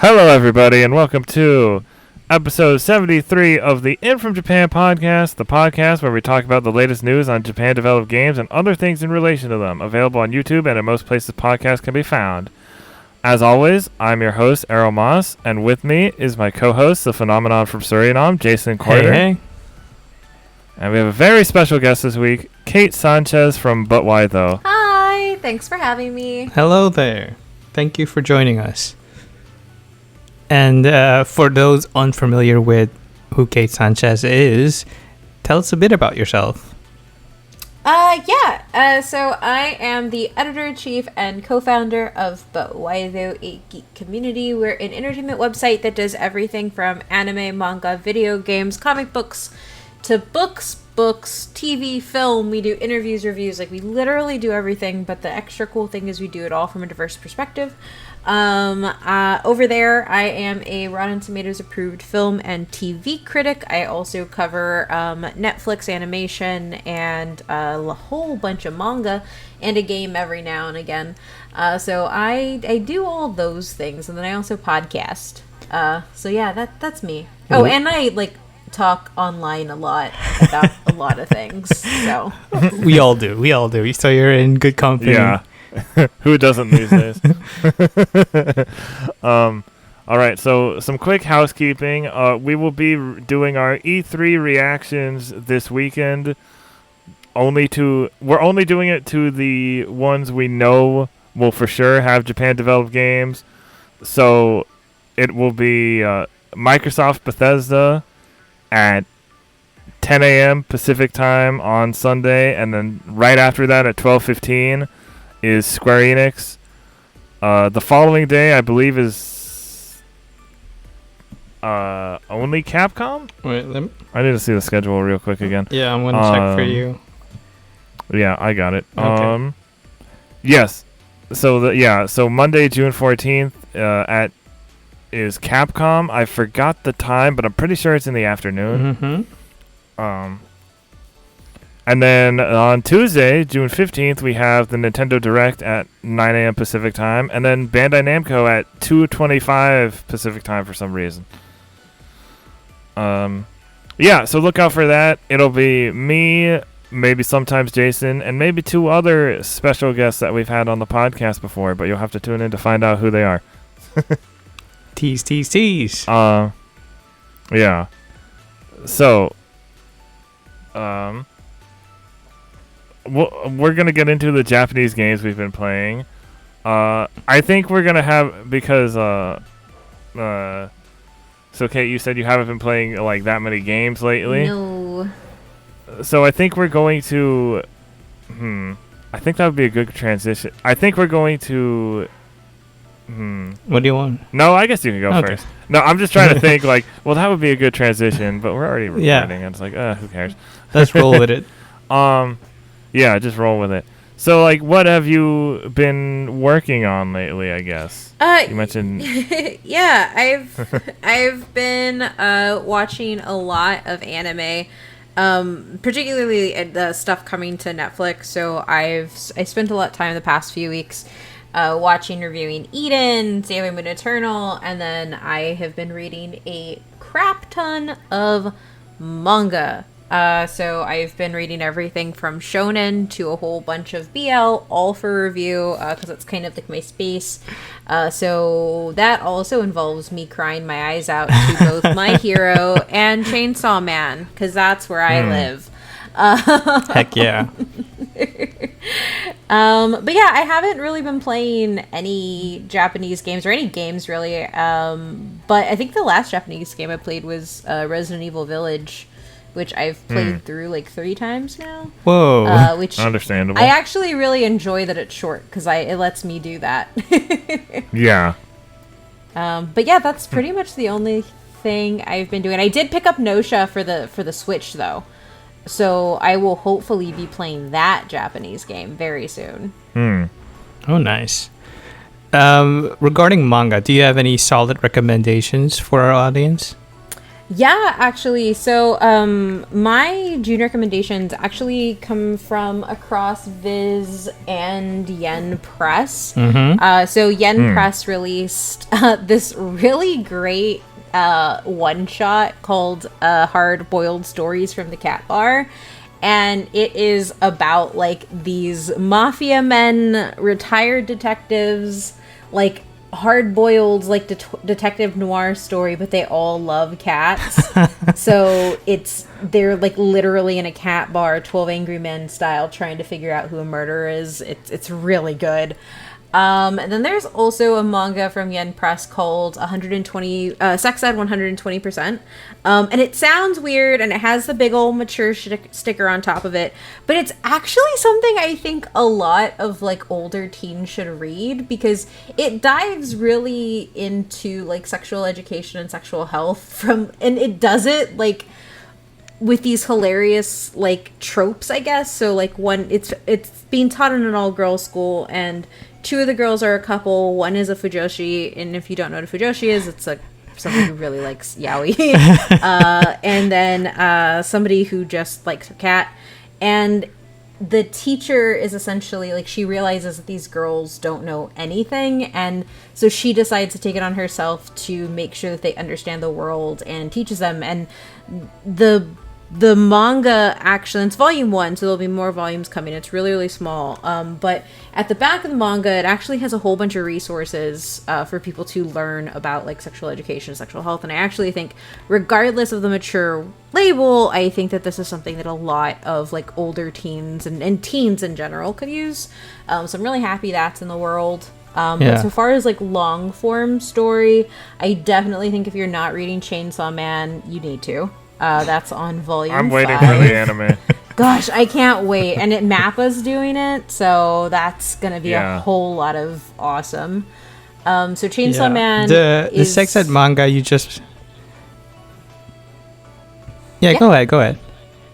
Hello, everybody, and welcome to episode 73 of the In From Japan podcast, the podcast where we talk about the latest news on Japan-developed games and other things in relation to them, available on YouTube and in most places podcasts can be found. As always, I'm your host, Errol Moss, and with me is my co-host, the phenomenon from Suriname, Jason Corder. Hey. And we have a very special guest this week, Kate Sánchez from But Why Though. Hi, thanks for having me. Hello there. Thank you for joining us. And for those unfamiliar with who Kate Sánchez is, tell us a bit about yourself. So I am the editor-in-chief and co-founder of But Why Though, a geek community. We're an entertainment website that does everything from anime, manga, video games, comic books, to books, TV, film. We do interviews, reviews, like we literally do everything, but the extra cool thing is we do it all from a diverse perspective. Over there, I am a Rotten Tomatoes approved film and TV critic. I also cover Netflix animation and a whole bunch of manga and a game every now and again. So I do all those things, and then I also podcast. So yeah, that's me. Oh, and I talk online a lot about a lot of things. So We all do. So you're in good company. Yeah. Who doesn't these days? All right, so some quick housekeeping. We will be doing our E3 reactions this weekend. We're only doing it to the ones we know will for sure have Japan-developed games. So it will be Microsoft Bethesda at 10 a.m. Pacific time on Sunday, and then right after that at 12:15 is Square Enix. The following day, I believe, is only Capcom? Wait, I need to see the schedule real quick again. yeah, I'm gonna check for you. Yeah, I got it. Okay. Yes. So Monday, June 14th, is Capcom. I forgot the time, but I'm pretty sure it's in the afternoon. Mm-hmm. And then on Tuesday, June 15th, we have the Nintendo Direct at 9 a.m. Pacific time, and then Bandai Namco at 2:25 Pacific time for some reason. Yeah, so look out for that. It'll be me, maybe sometimes Jason, and maybe two other special guests that we've had on the podcast before, but you'll have to tune in to find out who they are. Tease. Yeah. So, we're going to get into the Japanese games we've been playing. I think we're going to have, because, so Kate, you said you haven't been playing, that many games lately? no. So I think we're going to, I think that would be a good transition. I think we're going to, What do you want? No, I guess you can go Okay. first. No, I'm just trying to think, well, that would be a good transition, but we're already recording, Yeah. and it's who cares? Let's roll with it. Yeah, just roll with it. So, what have you been working on lately, I guess? You mentioned... Yeah, I've been watching a lot of anime, particularly the stuff coming to Netflix. So I spent a lot of time the past few weeks watching, reviewing Eden, Sailor Moon Eternal, and then I have been reading a crap ton of manga. So I've been reading everything from shonen to a whole bunch of BL, all for review, because it's kind of like my space. So that also involves me crying my eyes out to both My Hero and Chainsaw Man, because that's where I live. Heck yeah. But yeah, I haven't really been playing any Japanese games or any games really. But I think the last Japanese game I played was Resident Evil Village, which I've played through 3 times now. Whoa. Which Understandable. I actually really enjoy that it's short because it lets me do that. Yeah. But yeah, that's pretty much the only thing I've been doing. I did pick up Nosha for the Switch though, so I will hopefully be playing that Japanese game very soon. Oh, nice. Regarding manga, do you have any solid recommendations for our audience? Yeah, actually. So, my June recommendations actually come from across Viz and Yen Press. So Yen Press released this really great one-shot called Hard Boiled Stories from the Cat Bar. And it is about, like, these mafia men, retired detectives, like, hard-boiled, like, detective noir story, but they all love cats. So they're, like, literally in a cat bar, 12 Angry Men style, trying to figure out who a murderer is. It's really good. And then there's also a manga from Yen Press called 120 Sex Ed 120%. And it sounds weird, and it has the big old mature sticker on top of it, but it's actually something I think a lot of, like, older teens should read, because it dives really into, like, sexual education and sexual health and it does it, like, with these hilarious, like, tropes, I guess. So, like, it's being taught in an all-girls school, and 2 of the girls are a couple. 1 is a fujoshi, and if you don't know what a fujoshi is, it's like somebody who really likes yaoi. And then somebody who just likes a cat. And the teacher is essentially, like, she realizes that these girls don't know anything, and so she decides to take it on herself to make sure that they understand the world and teaches them. And the manga, actually, it's volume 1, so there'll be more volumes coming. It's really, really small. But at the back of the manga, it actually has a whole bunch of resources for people to learn about, like, sexual education, sexual health. And I actually think, regardless of the mature label, I think that this is something that a lot of, like, older teens and teens in general could use. So I'm really happy that's in the world. But so far as, like, long form story, I definitely think if you're not reading Chainsaw Man, you need to. That's on volume 5. I'm waiting for the anime. Gosh, I can't wait. And Mappa's doing it, so that's going to be a whole lot of awesome. So Chainsaw Man the sex ed manga you just... Yeah, go ahead.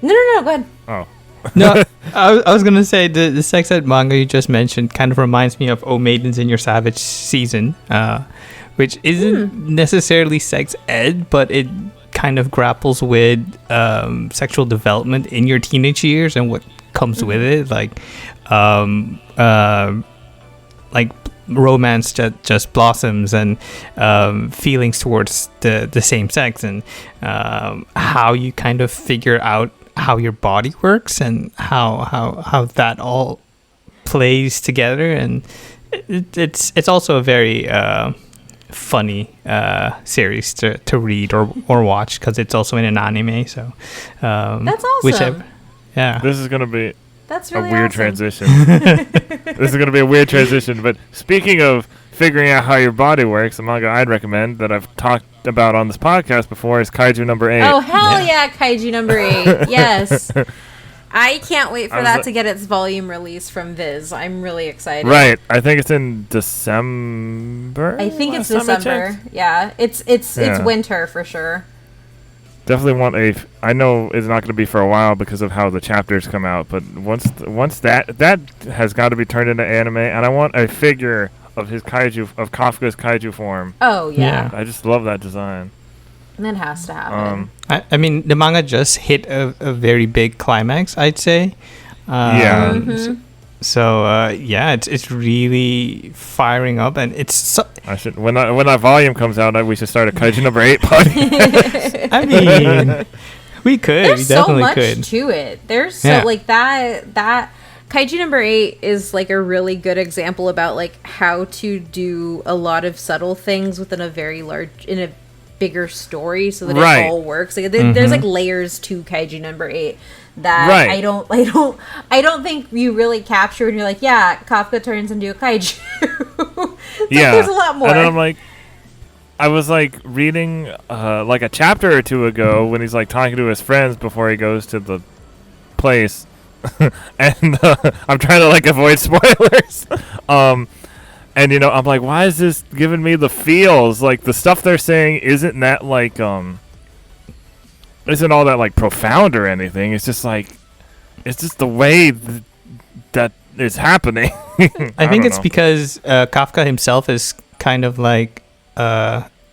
No, go ahead. Oh. No, I was going to say the sex ed manga you just mentioned kind of reminds me of Oh Maidens in Your Savage Season, which isn't necessarily sex ed, but it kind of grapples with sexual development in your teenage years and what comes with it, like romance just blossoms, and feelings towards the same sex, and how you kind of figure out how your body works and how that all plays together. And it's also a very funny series to read or watch, because it's also in an anime. So that's awesome. This is gonna be That's really a weird awesome. transition. This is going to be a weird transition. But speaking of figuring out how your body works, a manga I'd recommend that I've talked about on this podcast before is Kaiju number 8. Oh, hell yeah, Kaiju number 8. Yes. I can't wait for that to get its volume release from Viz. I'm really excited. Right. I think it's in December. I think it's December. Yeah. It's winter for sure. Definitely want I know it's not going to be for a while because of how the chapters come out, but once that has got to be turned into anime, and I want a figure of his kaiju, of Kafka's kaiju form. Oh yeah. I just love that design. That has to happen. I mean, the manga just hit a very big climax, I'd say. So it's really firing up, and it's when that volume comes out, we should start a Kaiju number 8 podcast. I mean, we could. There's we definitely so much could. to it. There's so like that Kaiju number 8 is like a really good example about like how to do a lot of subtle things within a very bigger story so that it all works. Like there's like layers to Kaiju number 8 that I don't think you really capture, and you're like, yeah, Kafka turns into a kaiju. There's a lot more. And then I'm like, I was like reading like a chapter or two ago when he's like talking to his friends before he goes to the place, and I'm trying to like avoid spoilers. And I'm like, why is this giving me the feels? Like the stuff they're saying isn't that like isn't all that like profound or anything. It's just like, it's just the way that is happening. I think it's because Kafka himself is kind of like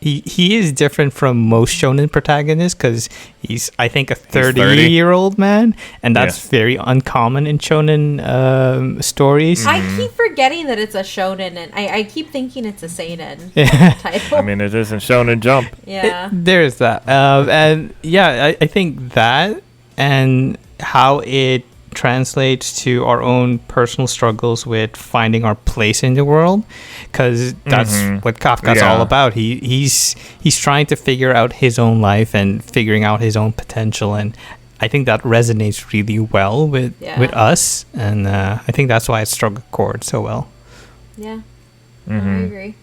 he is different from most shonen protagonists because he's, I think, a 30-year-old man, and that's very uncommon in shonen stories. I keep forgetting that it's a shonen, and I keep thinking it's a seinen title. I mean, it isn't Shonen Jump. Yeah. There's that. And yeah, I think that and how it translates to our own personal struggles with finding our place in the world, because that's what Kafka's all about. He's trying to figure out his own life and figuring out his own potential, and I think that resonates really well with us, and I think that's why it struck a chord so well. Yeah, I agree.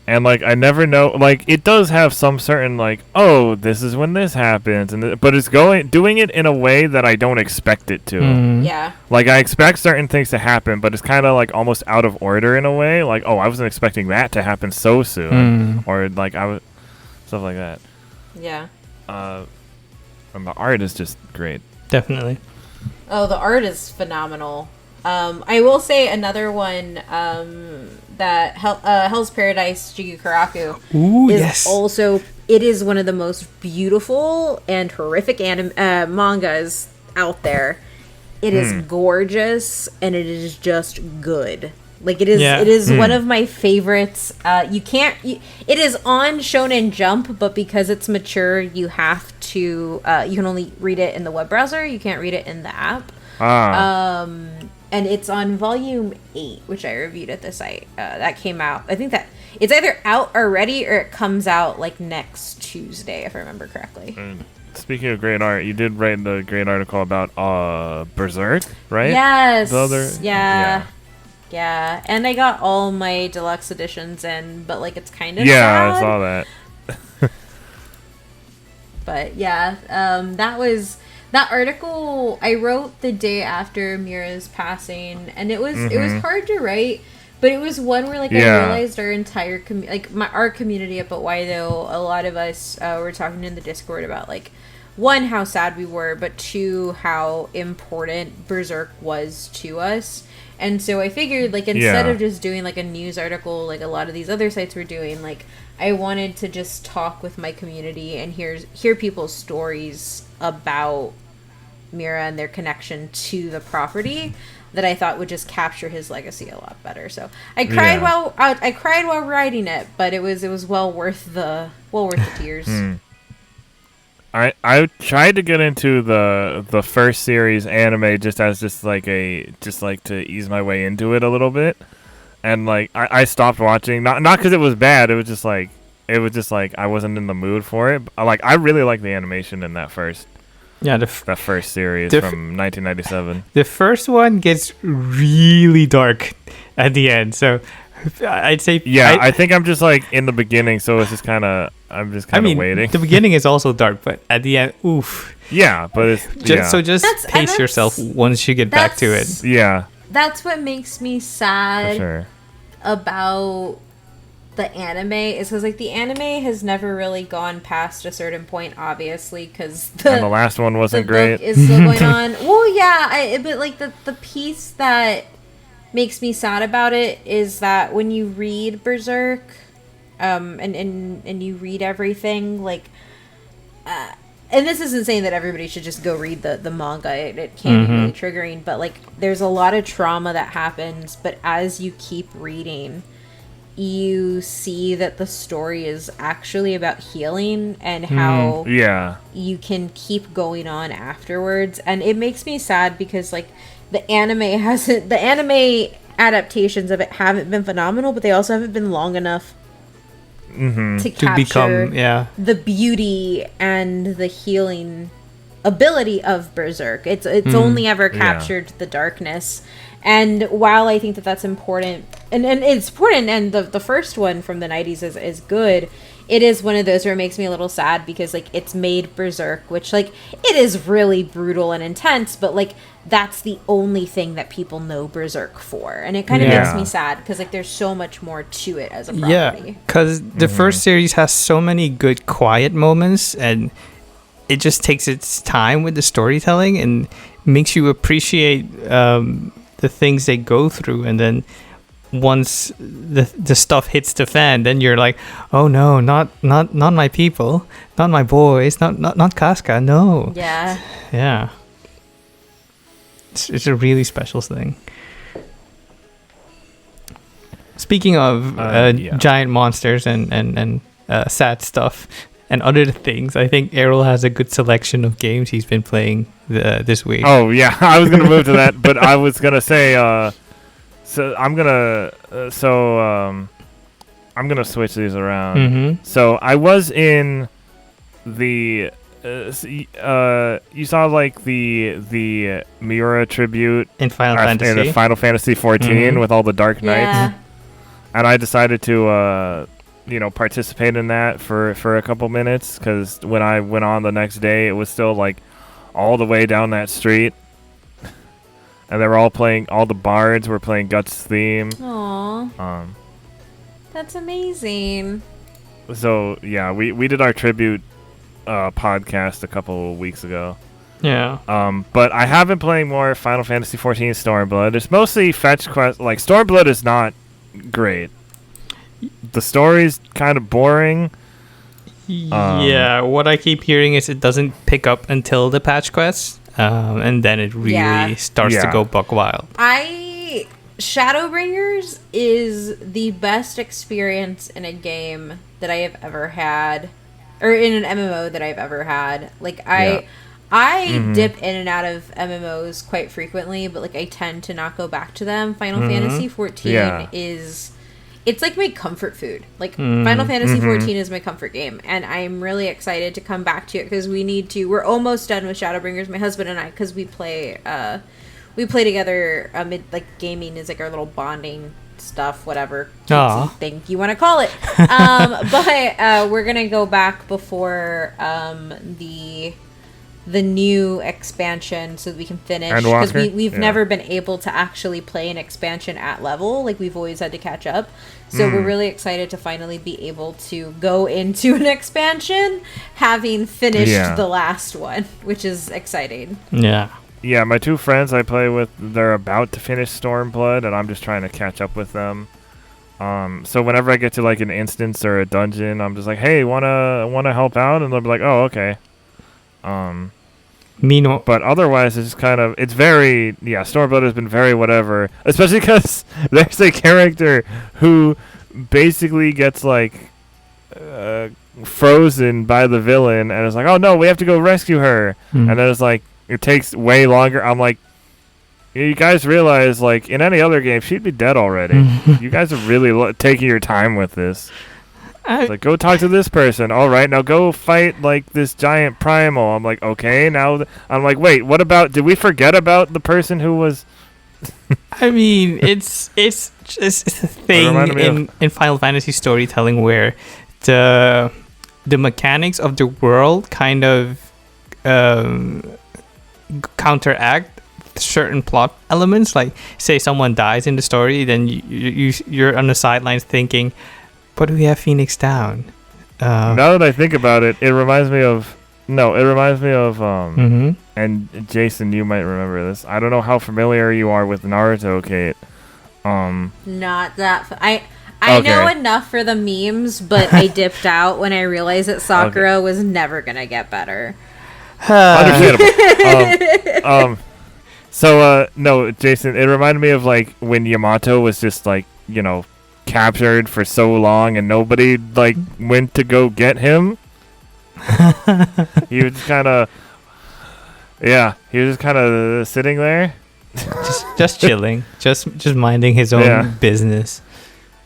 And like, I never know, like, it does have some certain, like, oh, this is when this happens, and but it's doing it in a way that I don't expect it to. Yeah. Like, I expect certain things to happen, but it's kind of like almost out of order in a way. Like, oh, I wasn't expecting that to happen so soon, or like stuff like that. Yeah. And the art is just great. Definitely. Oh, the art is phenomenal. I will say another one that Hell's Paradise Jigukaraku is also, it is one of the most beautiful and horrific mangas out there. It is gorgeous, and it is just good. Like, it is it is one of my favorites. It is on Shonen Jump, but because it's mature, you have to you can only read it in the web browser. You can't read it in the app. And it's on volume 8, which I reviewed at the site. That came out. I think that it's either out already or it comes out like next Tuesday, if I remember correctly. Speaking of great art, you did write the great article about Berserk, right? Yes. The other, yeah. And I got all my deluxe editions in, but like it's kind of sad. I saw that. But yeah, that article I wrote the day after Mira's passing, and it was hard to write, but it was one where like I realized our entire our community up at Waido, a lot of us were talking in the Discord about like, one, how sad we were, but two, how important Berserk was to us. And so I figured, like, instead of just doing like a news article like a lot of these other sites were doing, like, I wanted to just talk with my community and hear people's stories about Mira and their connection to the property that I thought would just capture his legacy a lot better. So I cried while writing it, but it was well worth the tears. I tried to get into the first series anime just to ease my way into it a little bit, and like I stopped watching, not because it was bad, it was just like I wasn't in the mood for it. Like, I really like the animation in that first that first series from 1997. The first one gets really dark at the end, so I'd say I think I'm just like in the beginning, so it's just I'm just waiting. The beginning is also dark, but at the end, oof. Yeah, but it's just pace yourself once you get back to it. Yeah, that's what makes me sad for sure about the anime, is because like the anime has never really gone past a certain point, obviously, because the last one wasn't great. Book is still going on. Well, yeah, but like the piece that makes me sad about it is that when you read Berserk, and you read everything, like, and this isn't saying that everybody should just go read the manga. It can be really triggering, but like there's a lot of trauma that happens. But as you keep reading, you see that the story is actually about healing and how you can keep going on afterwards. And it makes me sad because like the anime adaptations of it haven't been phenomenal, but they also haven't been long enough to capture the beauty and the healing ability of Berserk. It's only ever captured the darkness. And while I think that that's important, and it's important, and the first one from the 90s is good, it is one of those where it makes me a little sad because like it's made Berserk, which like it is really brutal and intense, but like that's the only thing that people know Berserk for, and it kind of makes me sad because like there's so much more to it as a property. Yeah, because the first series has so many good quiet moments, and it just takes its time with the storytelling and makes you appreciate the things they go through, and then once the stuff hits the fan, then you're like, oh no, not my people, not my boys, not Casca, no. Yeah. It's a really special thing. Speaking of giant monsters and sad stuff and other things, I think Erroll has a good selection of games he's been playing this week. Oh yeah, I was gonna move to that, but I was gonna say, so I'm gonna switch these around. Mm-hmm. So I was in the, you saw like the Miura tribute in Final Fantasy. In Final Fantasy 14 with all the Dark Knights, and I decided to participate in that for a couple minutes, because when I went on the next day, it was still like all the way down that street, and they were all playing. All the bards were playing Guts' theme. Aww. That's amazing. So yeah, we did our tribute podcast a couple of weeks ago. Yeah. But I have been playing more Final Fantasy 14 Stormblood. It's mostly fetch quest. Like, Stormblood is not great. The story's kind of boring. Yeah, what I keep hearing is it doesn't pick up until the patch quest, and then it really starts to go buck wild. Shadowbringers is the best experience in a game that I have ever had, or in an MMO that I've ever had. Like, I dip in and out of MMOs quite frequently, but like I tend to not go back to them. Final Fantasy 14 it's like my comfort food. Like, Final Fantasy 14 is my comfort game, and I'm really excited to come back to it, because we're almost done with Shadowbringers, my husband and I, because we play together. Like, gaming is like our little bonding stuff, whatever thing you want to call it. But we're gonna go back before the new expansion, so that we can finish, because we've never been able to actually play an expansion at level. Like, we've always had to catch up, so we're really excited to finally be able to go into an expansion having finished the last one, which is exciting. Yeah, my two friends I play with, they're about to finish Stormblood, and I'm just trying to catch up with them. So whenever I get to like an instance or a dungeon, I'm just like, hey, wanna help out? And they'll be like, oh, okay. But otherwise, it's just kind of, it's very, Stormblood has been very whatever, especially because there's a character who basically gets like frozen by the villain, and it's like, oh no, we have to go rescue her, and then it's like, it takes way longer. I'm like, you guys realize, like, in any other game, she'd be dead already. You guys are really taking your time with this. It's like, go talk to this person. All right, now go fight like this giant primal. I'm like, okay, now I'm like, wait, what about? Did we forget about the person who was? I mean, it's just a thing in Final Fantasy storytelling where the mechanics of the world kind of counteract certain plot elements. Like, say someone dies in the story, then you're on the sidelines thinking, but we have Phoenix Down. Now that I think about it, it reminds me of and Jason, you might remember this. I don't know how familiar you are with Naruto, Kate. Not that I know enough for the memes, but I dipped out when I realized that Sakura was never gonna get better. Understandable. No, Jason, it reminded me of like when Yamato was just like, captured for so long and nobody like went to go get him. He was kind of sitting there, just chilling, just minding his own business.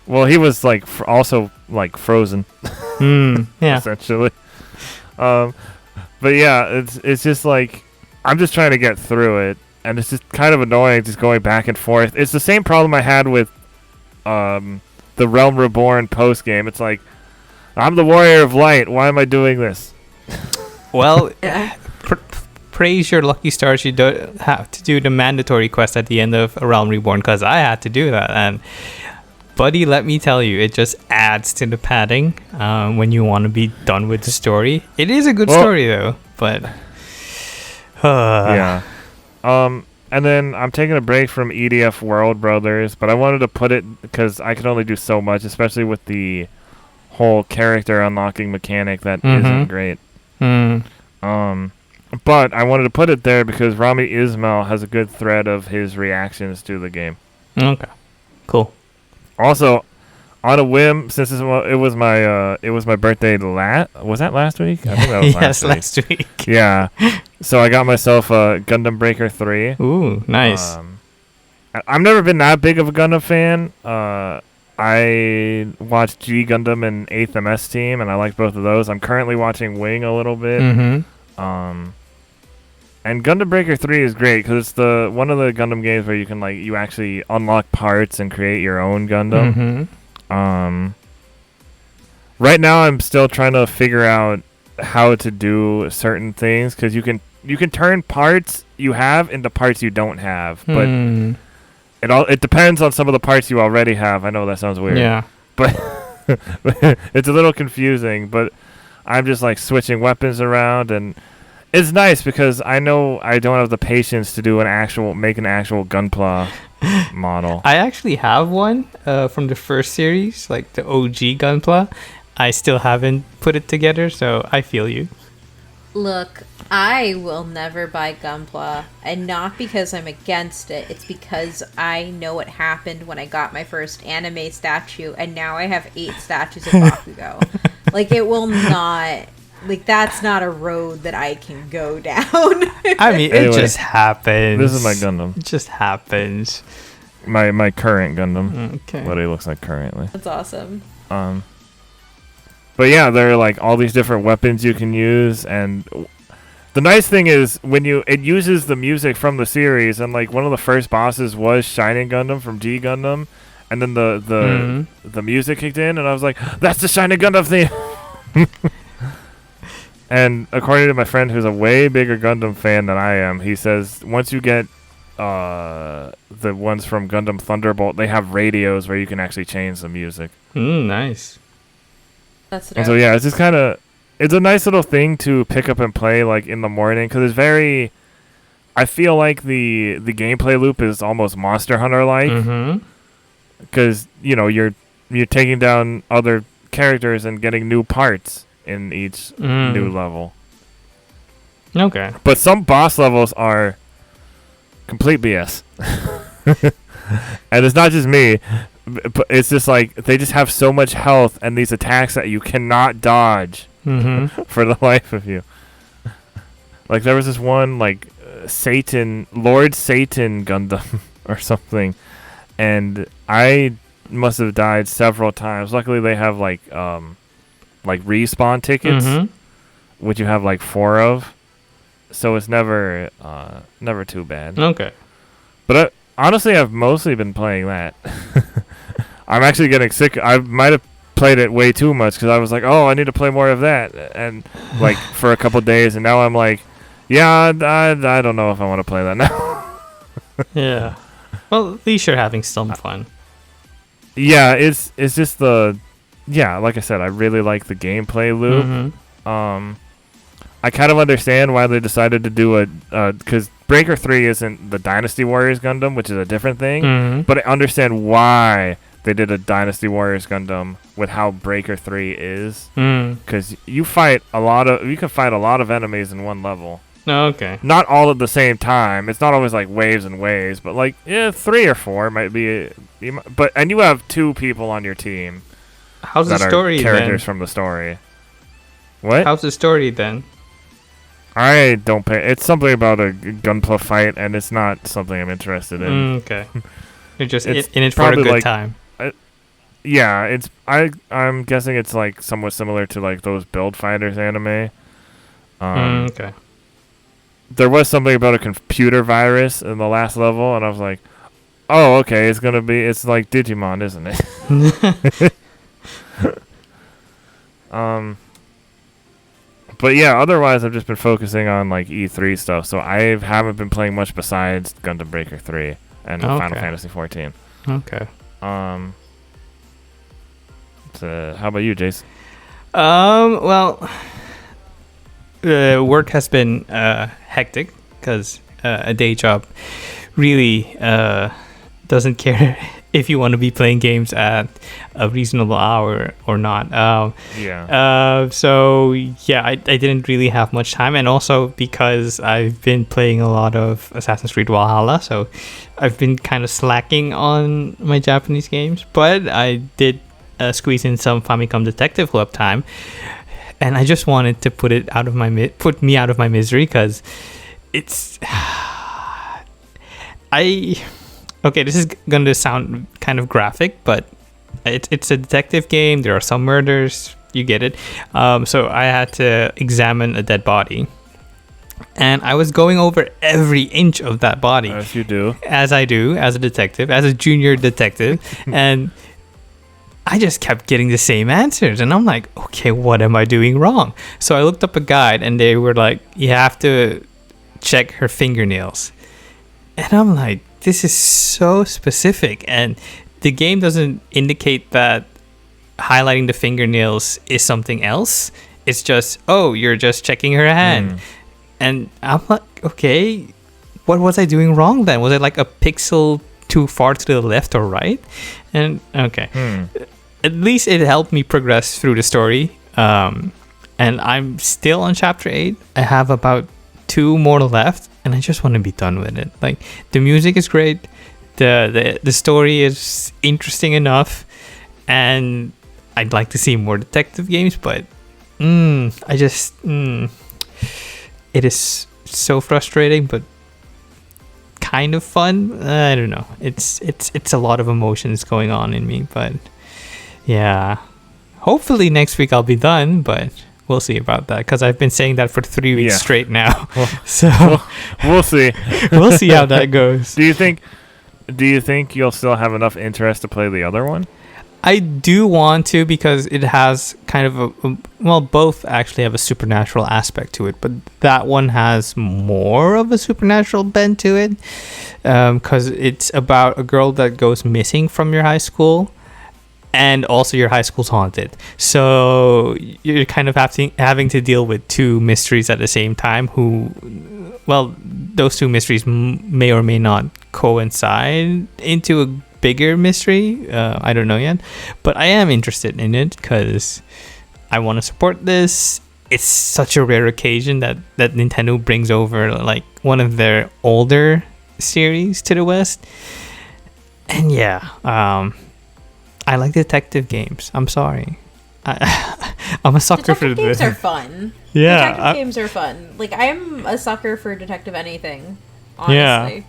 Well, he was like also like frozen, essentially. But yeah, it's just like, I'm just trying to get through it, and it's just kind of annoying just going back and forth. It's the same problem I had with the Realm Reborn post game. It's like, I'm the Warrior of Light. Why am I doing this? Well, praise your lucky stars you don't have to do the mandatory quest at the end of A Realm Reborn, because I had to do that. And buddy, let me tell you, it just adds to the padding when you want to be done with the story. It is a good story though, but And then I'm taking a break from EDF World Brothers, but I wanted to put it because I could only do so much, especially with the whole character unlocking mechanic that isn't great. But I wanted to put it there because Rami Ismail has a good thread of his reactions to the game. Okay, cool. Also, on a whim, since it was my birthday was that last week? I think that was yes, last week. Yeah. So I got myself a Gundam Breaker 3. Ooh, nice. I've never been that big of a Gundam fan. I watched G Gundam and 8th MS Team, and I liked both of those. I'm currently watching Wing a little bit. And Gundam Breaker 3 is great because it's one of the Gundam games where you can you actually unlock parts and create your own Gundam. Right now I'm still trying to figure out how to do certain things because you can turn parts you have into parts you don't have, but it depends on some of the parts you already have. I know that sounds weird. Yeah. But it's a little confusing, but I'm just switching weapons around, and it's nice because I know I don't have the patience to make an actual Gunpla model. I actually have one from the first series, the OG Gunpla. I still haven't put it together, so I feel you. Look, I will never buy Gunpla, and not because I'm against it. It's because I know what happened when I got my first anime statue, and now I have 8 statues of Bakugo. It will not... that's not a road that I can go down. I mean, anyway, it just happens. This is my Gundam. It just happens. My current Gundam. Okay. What he looks like currently. That's awesome. But yeah, there are all these different weapons you can use, and the nice thing is it uses the music from the series, and one of the first bosses was Shining Gundam from G Gundam, and then the music kicked in, and I was like, that's the Shining Gundam theme. And according to my friend who's a way bigger Gundam fan than I am, he says once you get the ones from Gundam Thunderbolt, they have radios where you can actually change the music. Nice. That's and so yeah, it's just it's a nice little thing to pick up and play in the morning because it's very. I feel like the gameplay loop is almost Monster Hunter like, because you're taking down other characters and getting new parts in each new level. Okay. But some boss levels are complete BS. And it's not just me, but it's just they just have so much health and these attacks that you cannot dodge for the life of you. There was this one Lord Satan Gundam or something, and I must have died several times. Luckily they have respawn tickets, which you have 4 of, so it's never too bad. Okay. But honestly, I've mostly been playing that. I'm actually getting sick. I might have played it way too much because I was I need to play more of that, and for a couple days, and now I'm yeah, I don't know if I want to play that now. Yeah. Well, at least you're having some fun. Yeah, it's just like I said, I really like the gameplay loop. I kind of understand why they decided to do because Breaker 3 isn't the Dynasty Warriors Gundam, which is a different thing, but I understand why they did a Dynasty Warriors Gundam with how Breaker 3 is, because you can fight a lot of enemies in one level. Okay. Not all at the same time. It's not always waves and waves, but 3 or 4 might be. And you have 2 people on your team. How's the story characters then? from the story. What? How's the story then? I don't pay. It's something about a Gunpla fight, and it's not something I'm interested in. Okay. You're just in it for a good time. Yeah, I'm guessing it's somewhat similar to those Build Fighters anime. Okay. There was something about a computer virus in the last level, and I was like, oh, okay, it's like Digimon, isn't it? But yeah, otherwise I've just been focusing on E3 stuff, so I haven't been playing much besides Gundam Breaker 3 and Final Fantasy 14. Okay. So how about you, Jason? Well, work has been hectic because a day job really doesn't care if you want to be playing games at a reasonable hour or not. So yeah, I didn't really have much time, and also because I've been playing a lot of Assassin's Creed Valhalla, so I've been kind of slacking on my Japanese games. But I did squeeze in some Famicom Detective Club time, and I just wanted to put me out of my misery, because it's okay, this is going to sound kind of graphic, but it's a detective game. There are some murders. You get it. So I had to examine a dead body. And I was going over every inch of that body. As you do. As I do, as a detective, as a junior detective. And I just kept getting the same answers. And I'm like, okay, what am I doing wrong? So I looked up a guide, and they were like, you have to check her fingernails. And I'm like, this is so specific, and the game doesn't indicate that highlighting the fingernails is something else. It's just, oh, you're just checking her hand. And I'm like, okay, what was I doing wrong then? Was it like a pixel too far to the left or right? And okay, at least it helped me progress through the story. And I'm still on chapter 8. I have about 2 more left, and I just want to be done with it. Like, the music is great, the story is interesting enough, and I'd like to see more detective games, but it is so frustrating, but kind of fun. I don't know. It's a lot of emotions going on in me, but yeah. Hopefully next week I'll be done, but we'll see about that, because I've been saying that for 3 weeks straight now. So we'll see. We'll see how that goes. Do you think you'll still have enough interest to play the other one? I do want to, because it has kind of both actually have a supernatural aspect to it, but that one has more of a supernatural bent to it, because it's about a girl that goes missing from your high school, and also your high school's haunted. So you're kind of having to deal with 2 mysteries at the same time, those 2 mysteries may or may not coincide into a bigger mystery. I don't know yet, but I am interested in it because I want to support this. It's such a rare occasion that Nintendo brings over like one of their older series to the West. And yeah, I like detective games. I'm sorry. I'm a sucker for this. Detective games are fun. Yeah. Detective games are fun. Like, I'm a sucker for detective anything, honestly. Yeah.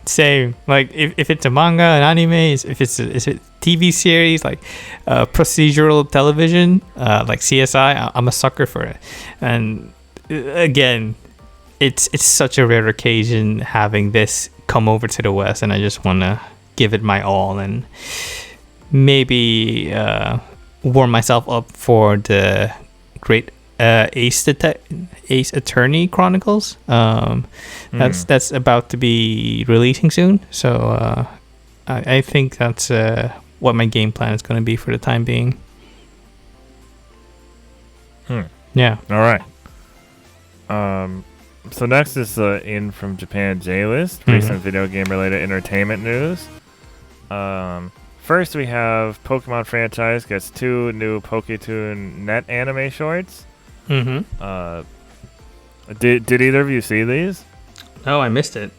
Same. Like, if it's a manga, an anime, if it's a TV series, like procedural television, like CSI, I'm a sucker for it. And again, it's such a rare occasion having this come over to the West, and I just want to give it my all and maybe warm myself up for the great Ace Attorney Chronicles. That's about to be releasing soon, so I think that's what my game plan is going to be for the time being. Yeah. All right. So next is the In From Japan J-List, recent video game related entertainment news. First, we have Pokemon franchise gets 2 new Poketoon net anime shorts. Did either of you see these? Oh, I missed it.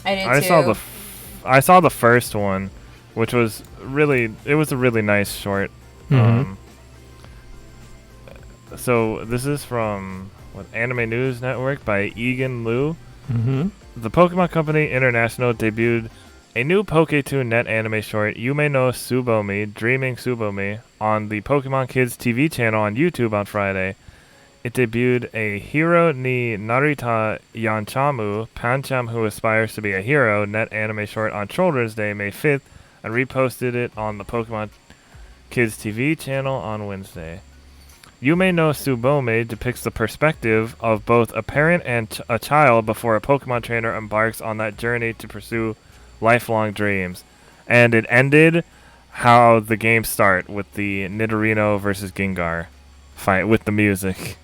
I did too. I saw the first one, which was it was a really nice short. So this is from Anime News Network by Egan Liu. The Pokemon Company International debuted a new Poketoon net anime short, Yume no Tsubomi, Dreaming Tsubomi, on the Pokemon Kids TV channel on YouTube on Friday. It debuted a Hero ni Narita Yanchamu, Pancham who aspires to be a hero, net anime short on Children's Day, May 5th, and reposted it on the Pokemon Kids TV channel on Wednesday. Yume no Tsubomi depicts the perspective of both a parent and a child before a Pokemon trainer embarks on that journey to pursue lifelong dreams. And it ended how the game start, with the Nidorino versus Gengar fight with the music.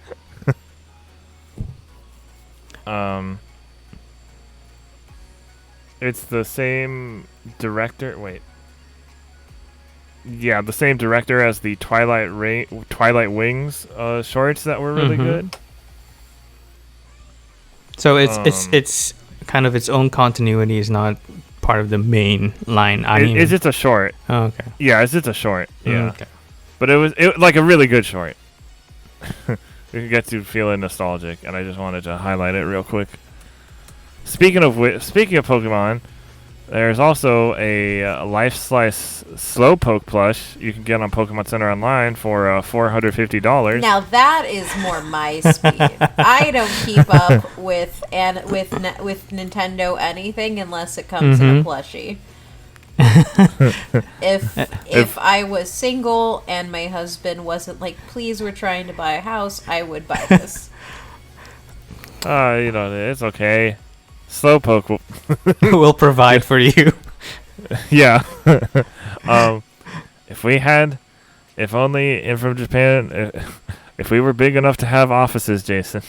It's the same director. Wait. Yeah, the same director as the Twilight Wings shorts that were really good. So it's kind of its own continuity. Is not part of the main line anime. It's just a short. Oh, okay. Yeah, it's just a short. Yeah. Okay. But it was like a really good short. It gets you feeling nostalgic, and I just wanted to highlight it real quick. Speaking of Pokemon, there's also a Life Slice Slowpoke plush you can get on Pokemon Center Online for $450. Now that is more my speed. I don't keep up with Nintendo anything unless it comes in a plushie. If I was single and my husband wasn't like, please, we're trying to buy a house, I would buy this. It's okay. Slowpoke will We'll provide for you. Yeah. If only from Japan, if we were big enough to have offices, Jason.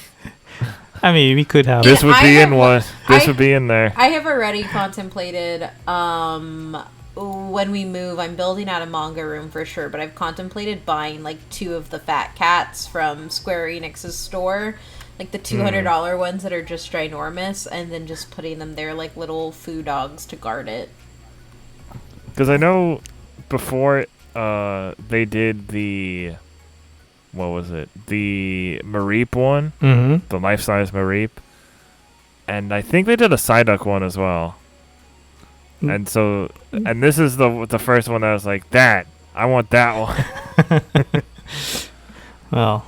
I mean, we could have. This would be in one. This would be in there. I have already contemplated, when we move, I'm building out a manga room for sure, but I've contemplated buying like 2 of the fat cats from Square Enix's store. Like the $200 ones that are just ginormous, and then just putting them there like little food dogs to guard it. Because I know before they did the, what was it? The Mareep one, the life-size Mareep, and I think they did a Psyduck one as well. And so, and this is the first one that was like, I want that one. Well.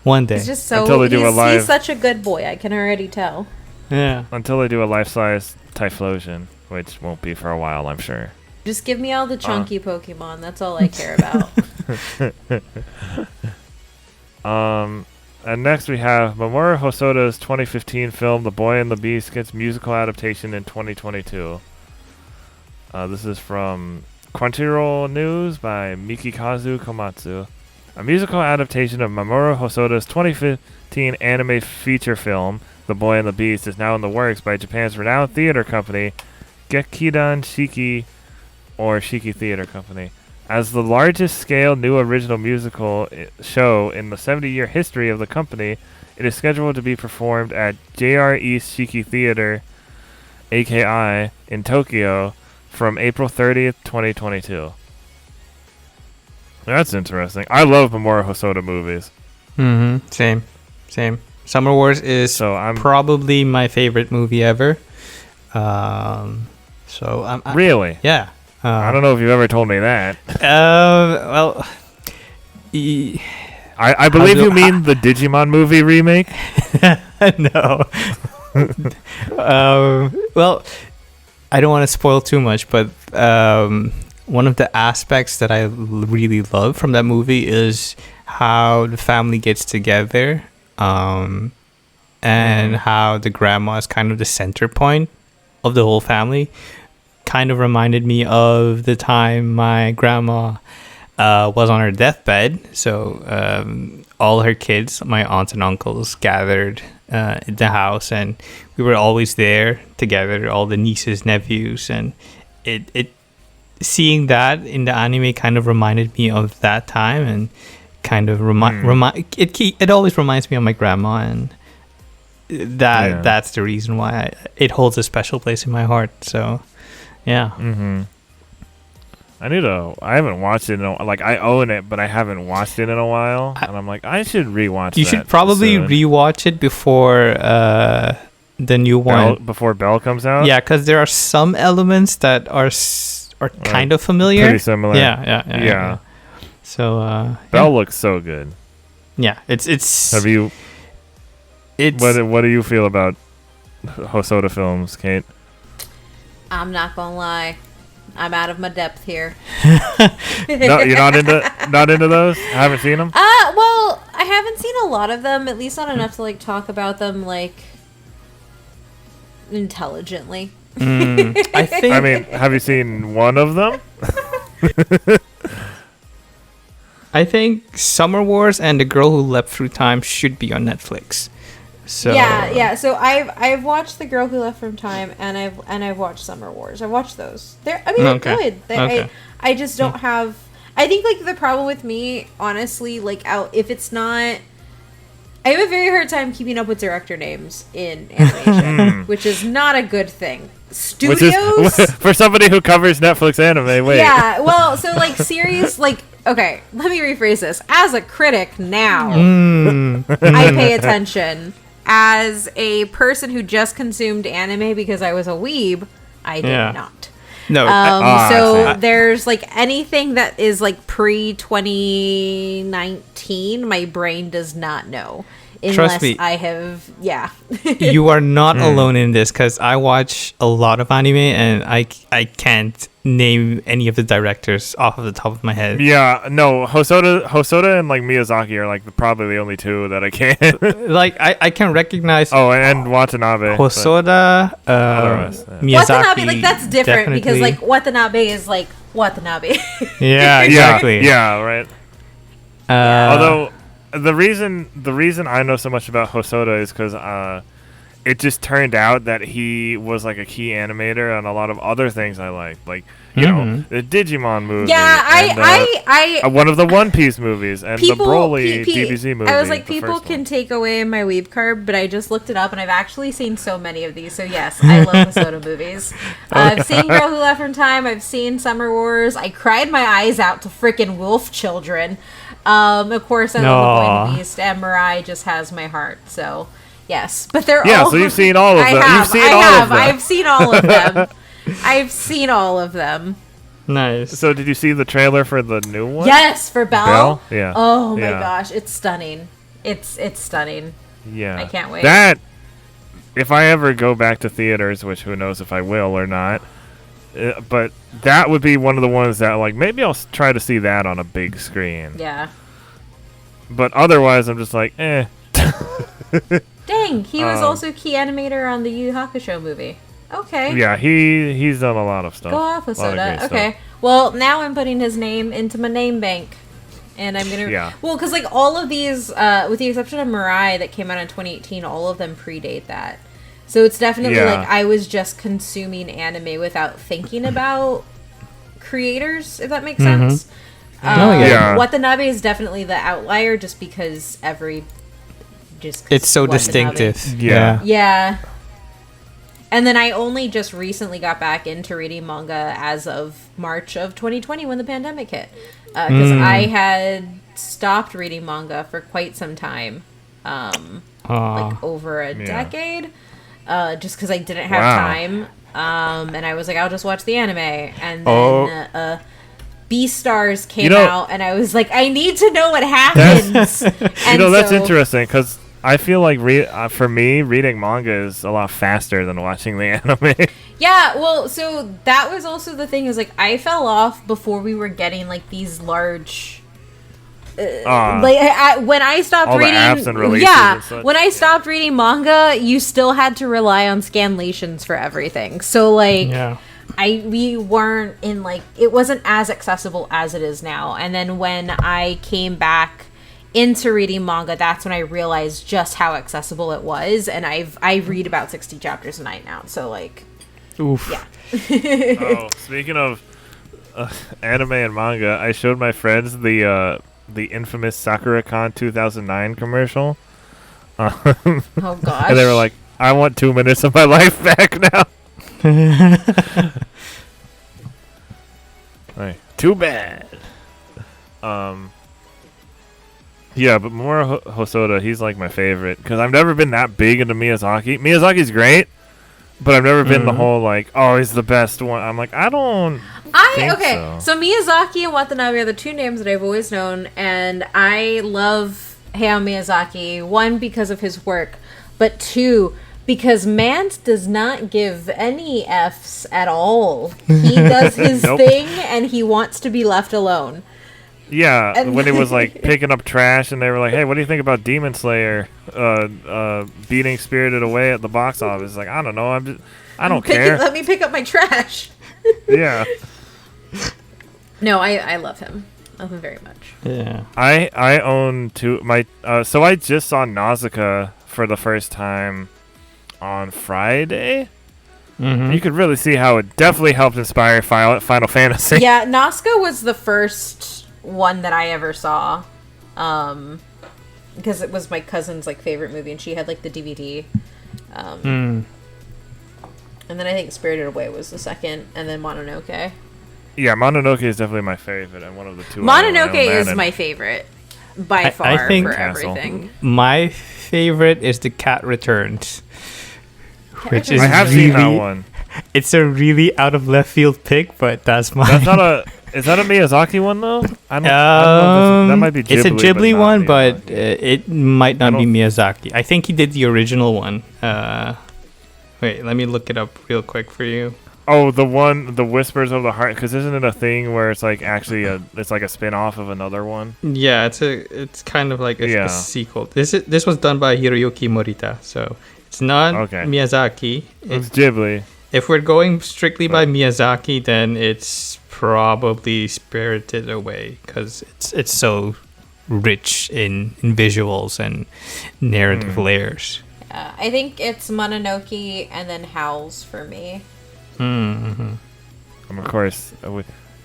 One day. He's just so he's such a good boy, I can already tell. Yeah. Until they do a life-size Typhlosion, which won't be for a while, I'm sure. Just give me all the chunky Pokemon. That's all I care about. And next we have Mamoru Hosoda's 2015 film The Boy and the Beast gets musical adaptation in 2022. This is from Crunchyroll News by Mikikazu Komatsu. A musical adaptation of Mamoru Hosoda's 2015 anime feature film, The Boy and the Beast, is now in the works by Japan's renowned theater company, Gekidan Shiki, or Shiki Theater Company. As the largest scale new original musical show in the 70-year history of the company, it is scheduled to be performed at JR East Shiki Theater, AKI, in Tokyo from April 30th, 2022. That's interesting. I love Mamoru Hosoda movies. Same. Summer Wars is probably my favorite movie ever. Really? Yeah. I don't know if you've ever told me that. Well, I believe you mean the Digimon movie remake. No. Well, I don't want to spoil too much, but one of the aspects that I really love from that movie is how the family gets together, and how the grandma is kind of the center point of the whole family. Kind of reminded me of the time my grandma was on her deathbed. So all her kids, my aunts and uncles, gathered in the house, and we were always there together, all the nieces, nephews, and it seeing that in the anime kind of reminded me of that time, and kind of it always reminds me of my grandma, and that's the reason why it holds a special place in my heart. So yeah. I haven't watched it I own it, but I haven't watched it in a while, and I'm like, I should rewatch it. You should probably rewatch it before the new one, before Bell comes out. Yeah, because there are some elements that are kind of familiar. Pretty similar. Yeah. So Bell looks so good. Yeah, it's. Have you? What do you feel about Hosoda films, Kate? I'm not gonna lie, I'm out of my depth here. No, you're not into those. I haven't seen them. Well, I haven't seen a lot of them. At least not enough to talk about them intelligently. I think. I mean, have you seen one of them? I think Summer Wars and The Girl Who Leapt Through Time should be on Netflix. So yeah. So I've watched The Girl Who Left from Time, and I've watched Summer Wars. I watched those. They're Okay. good. Okay. I just don't have. I think like the problem with me, honestly, like if it's not. I have a very hard time keeping up with director names in animation, which is not a good thing. Studios? For somebody who covers Netflix anime, wait. Yeah, well, so like series, like, okay, let me rephrase this. As a critic now, I pay attention. As a person who just consumed anime because I was a weeb, I did not. No. So there's like anything that is like pre 2019, my brain does not know. Trust me. I have, You are not alone in this, because I watch a lot of anime and I can't name any of the directors off of the top of my head. Yeah, no, Hosoda and like Miyazaki are like probably the only two that I can. Like I can recognize. Oh, and Watanabe. Hosoda, Miyazaki. Watanabe, like that's different definitely. because like Watanabe is like Watanabe. Yeah, exactly. Yeah, right. Although the reason I know so much about Hosoda is because it just turned out that he was like a key animator on a lot of other things I liked, like you know, the Digimon movie. Yeah, I one of the One Piece movies and people, the Broly DBZ movie. I was like, the people first can one. take away my weeb card, but I just looked it up and I've actually seen so many of these. So yes, I love the Soda movies. I've seen Girl Who Left from Time. I've seen Summer Wars. I cried my eyes out to frickin' Wolf Children. Of course, I love The Boy and the Beast, and Mirai just has my heart. So yes, but they're all. So you've seen all of them. You've seen all of them. I've seen all of them. I've seen all of them. Nice. So did you see the trailer for the new one? Yes, for Belle. Yeah. Oh my gosh, it's stunning. It's stunning. Yeah. I can't wait. That, if I ever go back to theaters, which who knows if I will or not, but that would be one of the ones that like maybe I'll try to see that on a big screen. Yeah. But otherwise, I'm just like, eh. Dang, he was also key animator on the Yu Yu Hakusho movie. Okay. Yeah, he's done a lot of stuff. Go off with A lot of Soda. great Okay. stuff. Well, now I'm putting his name into my name bank. And I'm going to... Yeah. Well, because, like, all of these, with the exception of Mirai that came out in 2018, all of them predate that. So it's definitely, like, I was just consuming anime without thinking about creators, if that makes sense. Watanabe is definitely the outlier just because it's so Watanabe. distinctive. Yeah. And then I only just recently got back into reading manga as of March of 2020 when the pandemic hit. Because I had stopped reading manga for quite some time. Like over a decade. Just because I didn't have time. And I was like, I'll just watch the anime. And then Beastars came out, and I was like, I need to know what happens. That's interesting, because I feel like for me, reading manga is a lot faster than watching the anime. Yeah, well, so that was also the thing, is like I fell off before we were getting like these large. When I stopped all reading, the apps and releases and such. When I stopped reading manga, you still had to rely on scanlations for everything. So like, we weren't in like, it wasn't as accessible as it is now. And then when I came back into reading manga, that's when I realized just how accessible it was. And I read about 60 chapters a night now. So like, oof. Yeah. Speaking of anime and manga, I showed my friends the infamous Sakura-Con 2009 commercial. Oh gosh. And they were like, I want 2 minutes of my life back now. Right. Too bad. Yeah, but more Hosoda, he's like my favorite, because I've never been that big into Miyazaki. Miyazaki's great, but I've never been the whole like, oh, he's the best one. I'm like, I don't think so Miyazaki and Watanabe are the two names that I've always known, and I love Hayao Miyazaki, one, because of his work, but two, because Mant does not give any F's at all. He does his thing, and he wants to be left alone. Yeah, and when he was like picking up trash, and they were like, "Hey, what do you think about Demon Slayer beating Spirited Away at the box office?" Like, I don't know. I don't care. Let me pick up my trash. Yeah. No, I love him. Love him very much. Yeah. I own two. So I just saw Nausicaa for the first time on Friday. Mm-hmm. You could really see how it definitely helped inspire Final Fantasy. Yeah, Nazca was the first one that I ever saw. Because it was my cousin's like favorite movie, and she had like the DVD. And then I think Spirited Away was the second, and then Mononoke. Yeah, Mononoke is definitely my favorite, and one of the two. Mononoke is my favorite by far I think for everything. My favorite is The Cat Returns, which is I have seen that one. It's a really out of left field pick, but that's my. That's not a. Is that a Miyazaki one though? I don't know. That might be Ghibli. It's a Ghibli one, but Miyazaki. It might not be Miyazaki. I think he did the original one. Wait, let me look it up real quick for you. Oh, the one, The Whispers of the Heart, because isn't it a thing where it's like actually it's like a spin-off of another one? Yeah, it's kind of like a sequel. This was done by Hiroyuki Morita, so it's not Miyazaki. It's Ghibli. If we're going strictly by Miyazaki, then it's probably Spirited Away, because it's so rich in visuals and narrative layers. I think it's Mononoke and then Howls for me. Mm-hmm. And of course,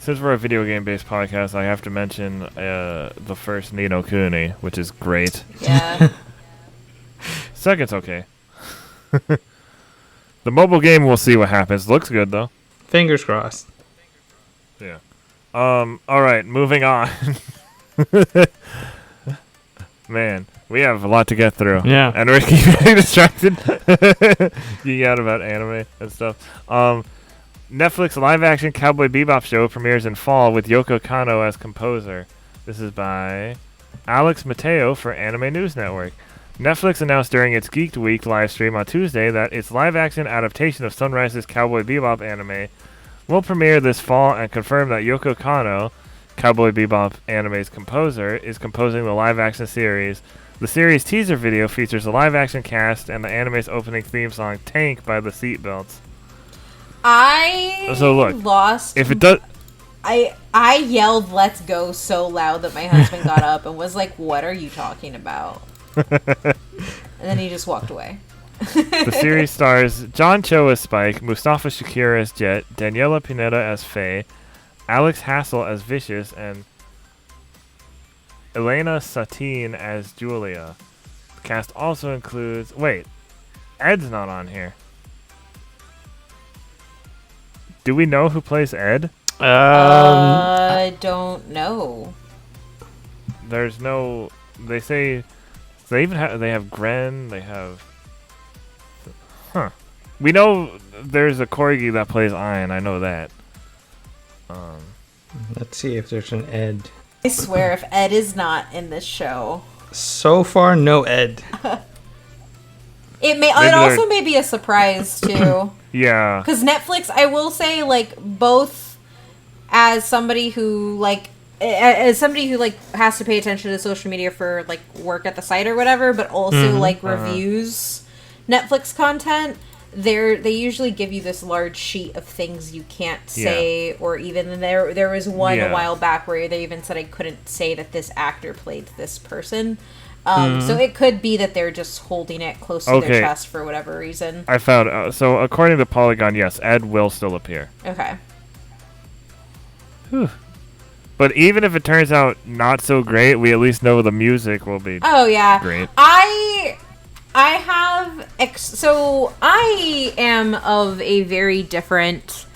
since we're a video game-based podcast, I have to mention the first Ni no Kuni, which is great. Yeah. Second's okay. The mobile game, we'll see what happens. Looks good, though. Fingers crossed. Yeah. All right, moving on. Man, we have a lot to get through. Yeah. And we're getting distracted. Geeking out about anime and stuff. Netflix live-action Cowboy Bebop show premieres in fall with Yoko Kanno as composer. This is by Alex Mateo for Anime News Network. Netflix announced during its Geeked Week live stream on Tuesday that its live-action adaptation of Sunrise's Cowboy Bebop anime will premiere this fall and confirmed that Yoko Kanno, Cowboy Bebop anime's composer, is composing the live-action series. The series teaser video features a live-action cast and the anime's opening theme song "Tank" by the Seatbelts. If it does, I yelled "Let's go" so loud that my husband got up and was like, "What are you talking about?" And then he just walked away. The series stars John Cho as Spike, Mustafa Shakir as Jet, Daniela Pineda as Faye, Alex Hassel as Vicious, and Elena Satine as Julia. The cast also includes... Wait, Ed's not on here. Do we know who plays Ed? I don't know. There's no... They say... They even have... They have Gren, they have... Huh. We know there's a corgi that plays Ian. I know that. Let's see if there's an Ed. I swear, if Ed is not in this show, so far no Ed. It also may be a surprise too. Yeah. Because Netflix, I will say, like, both as somebody who has to pay attention to social media for like work at the site or whatever, but also reviews Netflix content. They usually give you this large sheet of things you can't say, or even there was one a while back where they even said I couldn't say that this actor played this person. So it could be that they're just holding it close to their chest for whatever reason. I found so according to Polygon, yes, Ed will still appear. Okay. Whew. But even if it turns out not so great, we at least know the music will be. Oh yeah, great. I have so I am of a very different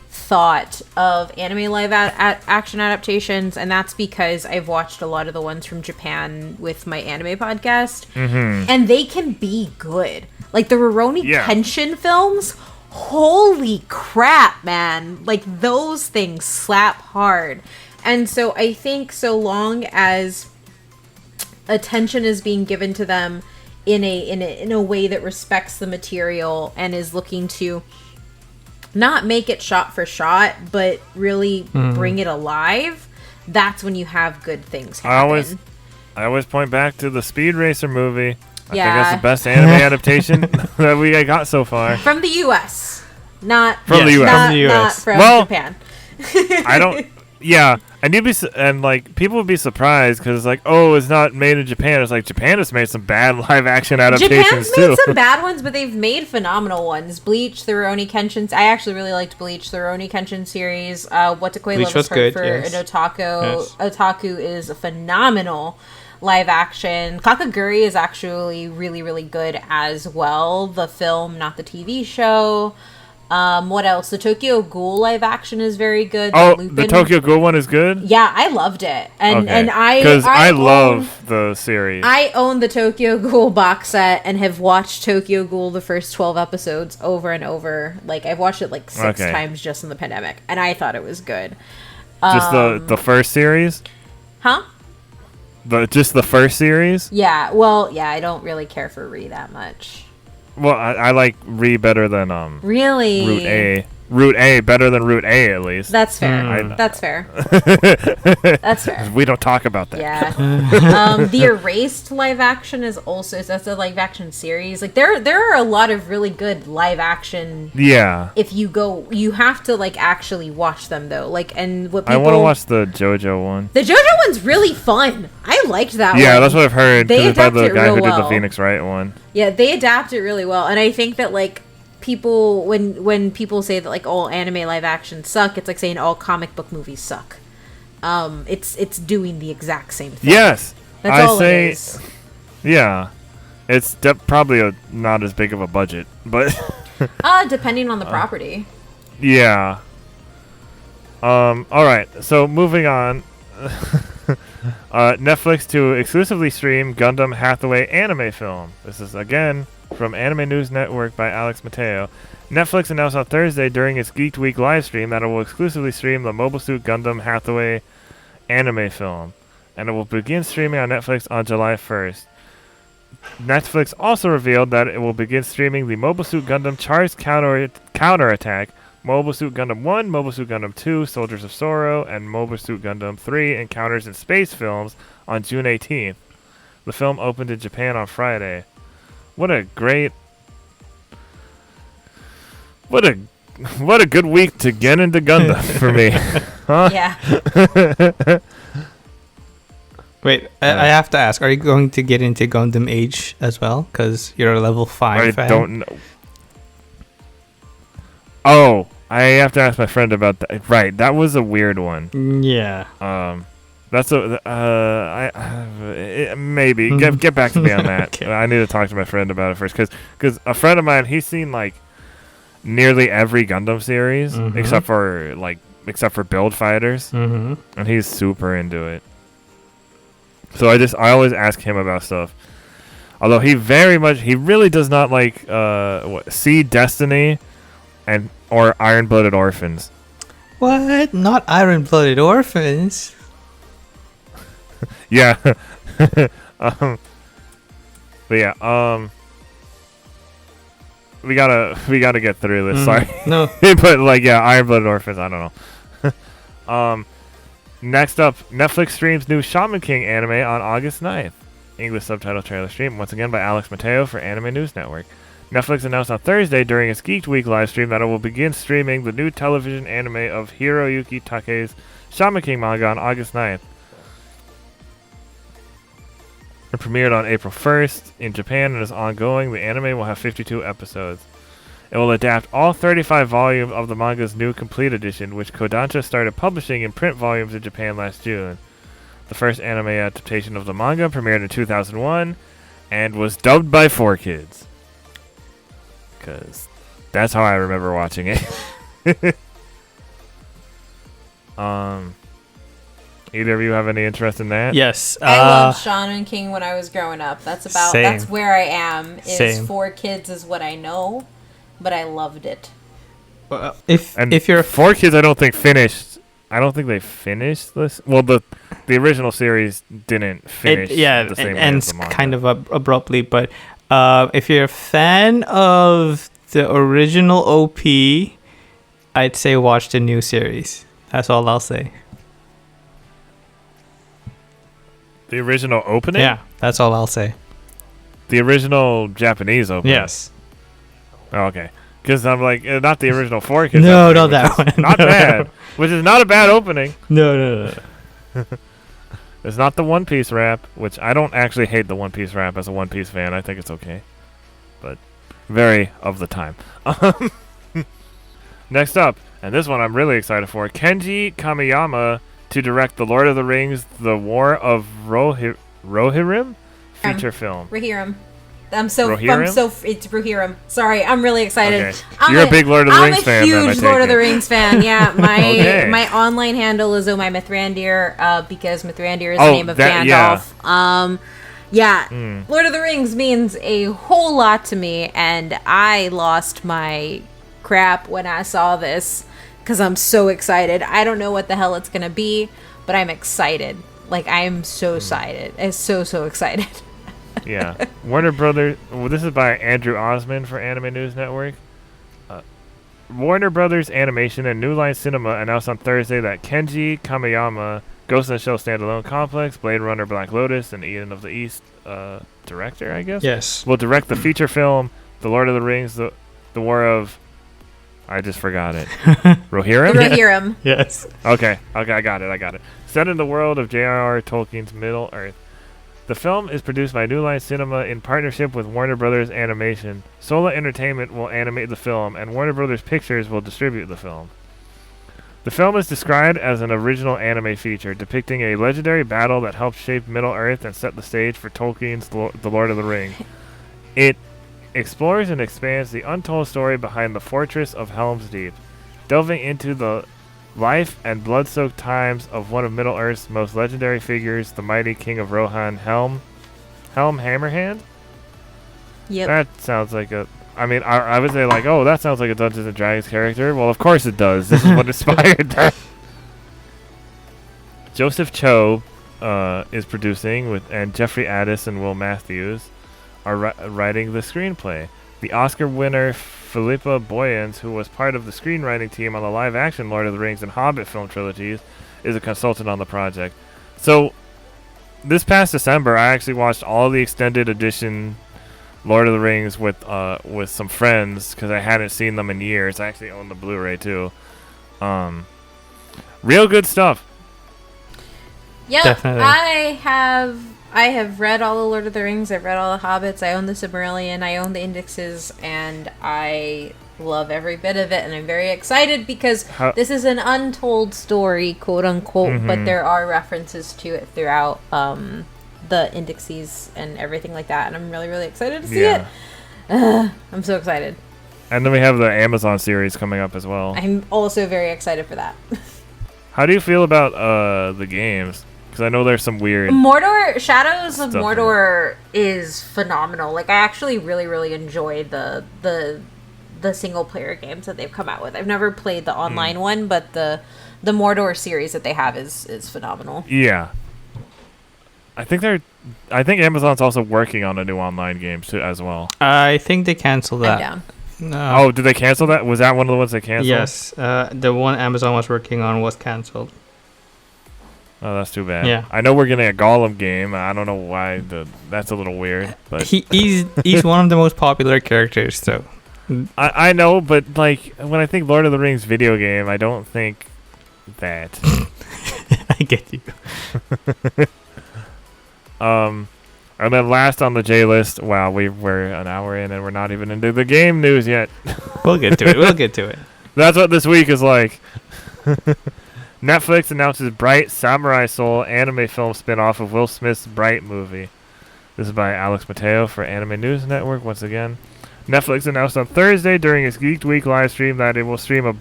thought of anime live action adaptations, and that's because I've watched a lot of the ones from Japan with my anime podcast, and they can be good. Like the Rurouni Kenshin films, holy crap, man! Like those things slap hard, and so I think so long as attention is being given to them in a way that respects the material and is looking to not make it shot for shot, but really bring it alive, that's when you have good things happen. I always point back to the Speed Racer movie. I think that's the best anime adaptation that we got so far. From the U.S. Not from the U.S. Not from Japan. And like people would be surprised because like, oh, it's not made in Japan. It's like Japan has made some bad live action adaptations Japan's too. made some bad ones, but they've made phenomenal ones. Bleach, the Rurouni Kenshin. I actually really liked Bleach, the Rurouni Kenshin series. Watakoe Bleach Love was is Hard good, for yes. an Otaku. Yes. Otaku is a phenomenal live action. Kakaguri is actually really, really good as well. The film, not the TV show. What else? The Tokyo Ghoul live action is very good. Oh, Lupin. the Tokyo Ghoul one is good. Yeah, I loved it, and because I love the series. I own the Tokyo Ghoul box set and have watched Tokyo Ghoul the first 12 episodes over and over. Like I've watched it like 6 times just in the pandemic, and I thought it was good. Just the first series. Huh? Just the first series. Yeah. Well, yeah. I don't really care for Ri that much. Well, I like Ri better than Really? Route A. Route A better than Route A at least. That's fair. That's fair. That's fair. We don't talk about that. Yeah. The Erased live action is also that's a live action series. Like there are a lot of really good live action. Yeah. If you have to like actually watch them though. Like and what people, I want to watch the JoJo one. The JoJo one's really fun. I liked that one. Yeah, that's what I've heard. They it's by adapt the it guy real who did the well. Phoenix Wright one. Yeah, they adapt it really well, and I think that like people when people say that like all anime live action suck, it's like saying all comic book movies suck. It's doing the exact same thing. Yes, That's all it is. Yeah, it's probably not as big of a budget, but depending on the property. yeah. All right, so moving on. Netflix to exclusively stream Gundam Hathaway anime film. This is again from Anime News Network by Alex Mateo. Netflix announced on Thursday during its Geek Week live stream that it will exclusively stream the Mobile Suit Gundam Hathaway anime film, and it will begin streaming on Netflix on July 1st. Netflix also revealed that it will begin streaming the Mobile Suit Gundam Charged Counterattack, Mobile Suit Gundam 1, Mobile Suit Gundam 2, Soldiers of Sorrow, and Mobile Suit Gundam 3 Encounters in Space films on June 18th. The film opened in Japan on Friday. What a good week to get into Gundam for me. Huh? Yeah. Wait, I have to ask, are you going to get into Gundam Age as well? Because you're a level 5 fan. I don't know. Oh, I have to ask my friend about that. Right, that was a weird one. Yeah. That's maybe get back to me on that. Okay. I need to talk to my friend about it first, because a friend of mine, he's seen like nearly every Gundam series except for Build Fighters, and he's super into it. So I always ask him about stuff. Although he really does not like See Destiny or Iron Blooded Orphans. What? Not Iron Blooded Orphans? Yeah. But yeah, we gotta get through this. Sorry. No. But like, yeah, Iron Blooded Orphans. I don't know. Next up, Netflix streams new Shaman King anime on August 9th. English subtitle trailer stream once again by Alex Mateo for Anime News Network. Netflix announced on Thursday during its Geek Week live stream that it will begin streaming the new television anime of Hiroyuki Takei's Shaman King manga on August 9th. It premiered on April 1st in Japan and is ongoing. The anime will have 52 episodes. It will adapt all 35 volumes of the manga's new complete edition, which Kodansha started publishing in print volumes in Japan last June. The first anime adaptation of the manga premiered in 2001 and was dubbed by 4Kids. Because that's how I remember watching it. Either of you have any interest in that? Yes. I loved Shaman King when I was growing up. That's where I am. Same. 4Kids is what I know, but I loved it. If you're 4Kids, I don't think finished. I don't think they finished this. Well, the original series didn't finish. The same way as the manga. Kind of abruptly. But if you're a fan of the original OP, I'd say watch the new series. That's all I'll say. The original opening? Yeah, that's all I'll say. The original Japanese opening? Yes. Oh, okay. Because I'm like, not the original 4Kids. No, not that one. Not bad. Which is not a bad opening. No. It's not the One Piece rap, which I don't actually hate the One Piece rap as a One Piece fan. I think it's okay. But very of the time. Next up, and this one I'm really excited for, Kenji Kamiyama to direct The Lord of the Rings, The War of Rohirrim feature film. Rohirrim. It's Rohirrim. Sorry, I'm really excited. Okay. You're a big Lord of the Rings fan, then, I I'm a huge take Lord of the it. Rings fan. Yeah, Okay. my online handle is my Mithrandir, because Mithrandir is the name of Gandalf. Yeah. Lord of the Rings means a whole lot to me, and I lost my crap when I saw this because I'm so excited. I don't know what the hell it's gonna be, but I'm excited. Like, I am so excited. I'm so excited. Yeah. Warner Brothers. Well, this is by Andrew Osmond for Anime News Network. Warner Brothers Animation and New Line Cinema announced on Thursday that Kenji Kamiyama, Ghost in the Shell Standalone Complex, Blade Runner Black Lotus, and Eden of the East director, I guess? Yes. Will direct the feature film, The Lord of the Rings, The War of... I just forgot it. Rohirrim? Rohirrim. Yes. Okay, I got it. Set in the world of J.R.R. Tolkien's Middle-earth. The film is produced by New Line Cinema in partnership with Warner Brothers Animation. Sola Entertainment will animate the film, and Warner Brothers Pictures will distribute the film. The film is described as an original anime feature, depicting a legendary battle that helped shape Middle-earth and set the stage for Tolkien's The Lord of the Rings. It explores and expands the untold story behind the Fortress of Helm's Deep, delving into the life and blood-soaked times of one of Middle-earth's most legendary figures, the mighty King of Rohan, Helm Hammerhand? Yep. That sounds like a... I mean, I would say, like, oh, that sounds like a Dungeons & Dragons character. Well, of course it does. This is what inspired that. Joseph Cho is producing, and Jeffrey Addis and Will Matthews are writing the screenplay. The Oscar winner Philippa Boyens, who was part of the screenwriting team on the live-action Lord of the Rings and Hobbit film trilogies, is a consultant on the project. So, this past December, I actually watched all the extended edition Lord of the Rings with some friends because I hadn't seen them in years. I actually own the Blu-ray too. Real good stuff. Yep, Definitely. I have read all the Lord of the Rings. I've read all the Hobbits. I own the Silmarillion. I own the indexes, and I love every bit of it. And I'm very excited because this is an untold story, quote unquote, but there are references to it throughout the indexes and everything like that. And I'm really, really excited to see it. I'm so excited. And then we have the Amazon series coming up as well. I'm also very excited for that. How do you feel about the games? Because I know there's some weird... Shadows of Mordor is phenomenal. Like, I actually really, really enjoyed the single player games that they've come out with. I've never played the online one, but the Mordor series that they have is phenomenal. Yeah. I think Amazon's also working on a new online game too as well. I think they canceled that. I'm down. No. Oh, did they cancel that? Was that one of the ones they canceled? Yes. The one Amazon was working on was canceled. Oh, that's too bad. Yeah. I know we're getting a Gollum game. I don't know why. That's a little weird. But he's one of the most popular characters, so. I know, but like when I think Lord of the Rings video game, I don't think that. I get you. And then last on the J list, wow, we're an hour in and we're not even into the game news yet. We'll get to it. That's what this week is like. Netflix announces Bright Samurai Soul anime film spin-off of Will Smith's Bright movie. This is by Alex Mateo for Anime News Network once again. Netflix announced on Thursday during its Geeked Week live stream that it will stream a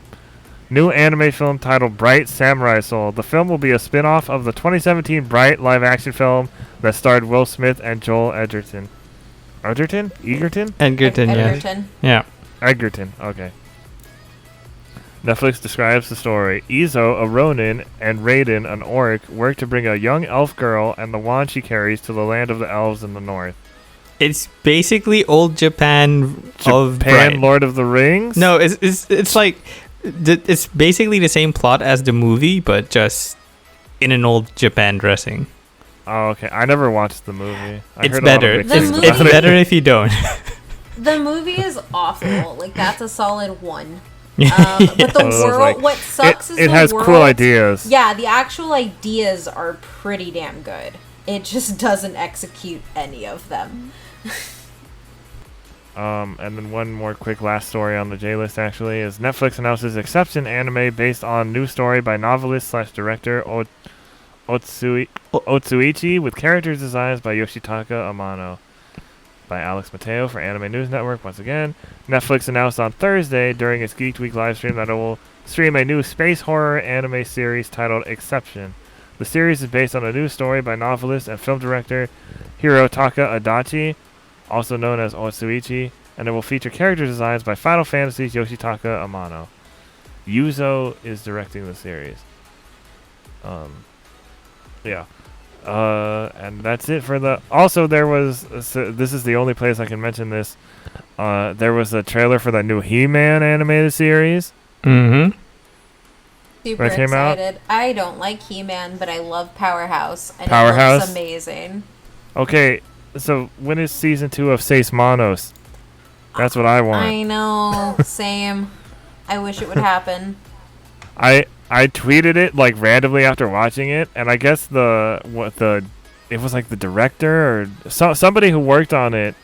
new anime film titled Bright Samurai Soul. The film will be a spin-off of the 2017 Bright live-action film that starred Will Smith and Joel Edgerton. Edgerton? Edgerton, yeah. Edgerton, okay. Netflix describes the story. Izo, a Ronin, and Raiden, an orc, work to bring a young elf girl and the wand she carries to the land of the elves in the north. It's basically old Japan of Bright. Lord of the Rings? No, it's like it's basically the same plot as the movie, but just in an old Japan dressing. Oh, okay. I never watched the movie. It's better. It's better if you don't. The movie is awful. Like, that's a solid 1. But the So world, like, what sucks is it the has world, cool ideas. Yeah, the actual ideas are pretty damn good. It just doesn't execute any of them. And then one more quick last story on the J list actually is Netflix announces Exception anime based on new story by novelist/director Otsuichi with characters designs by Yoshitaka Amano. By Alex Mateo for Anime News Network once again. Netflix announced on Thursday during its Geek Week live stream that it will stream a new space horror anime series titled Exception. The series is based on a new story by novelist and film director Hirotaka Adachi, also known as Otsuichi, and it will feature character designs by Final Fantasy's Yoshitaka Amano. Yuzo is directing the series. Yeah. And that's it for the... Also, there was... So this is the only place I can mention this. There was a trailer for the new He-Man animated series. Mm-hmm. Super That came out? excited. I don't like He-Man, but I love Powerhouse. And Powerhouse? it looks amazing. Okay, so when is season 2 of Seis Manos? That's what I want. I know. Same. I wish it would happen. I tweeted it like randomly after watching it, and I guess it was like the director or somebody who worked on it,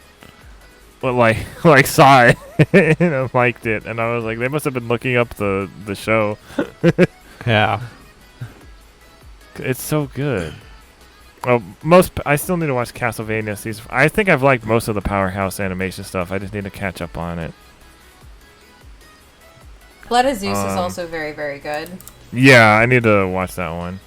but like saw it and liked it, and I was like, they must have been looking up the show. Yeah. It's so good. Well, I still need to watch Castlevania season. I think I've liked most of the Powerhouse animation stuff. I just need to catch up on it. Blood of Zeus is also very, very good. Yeah, I need to watch that one.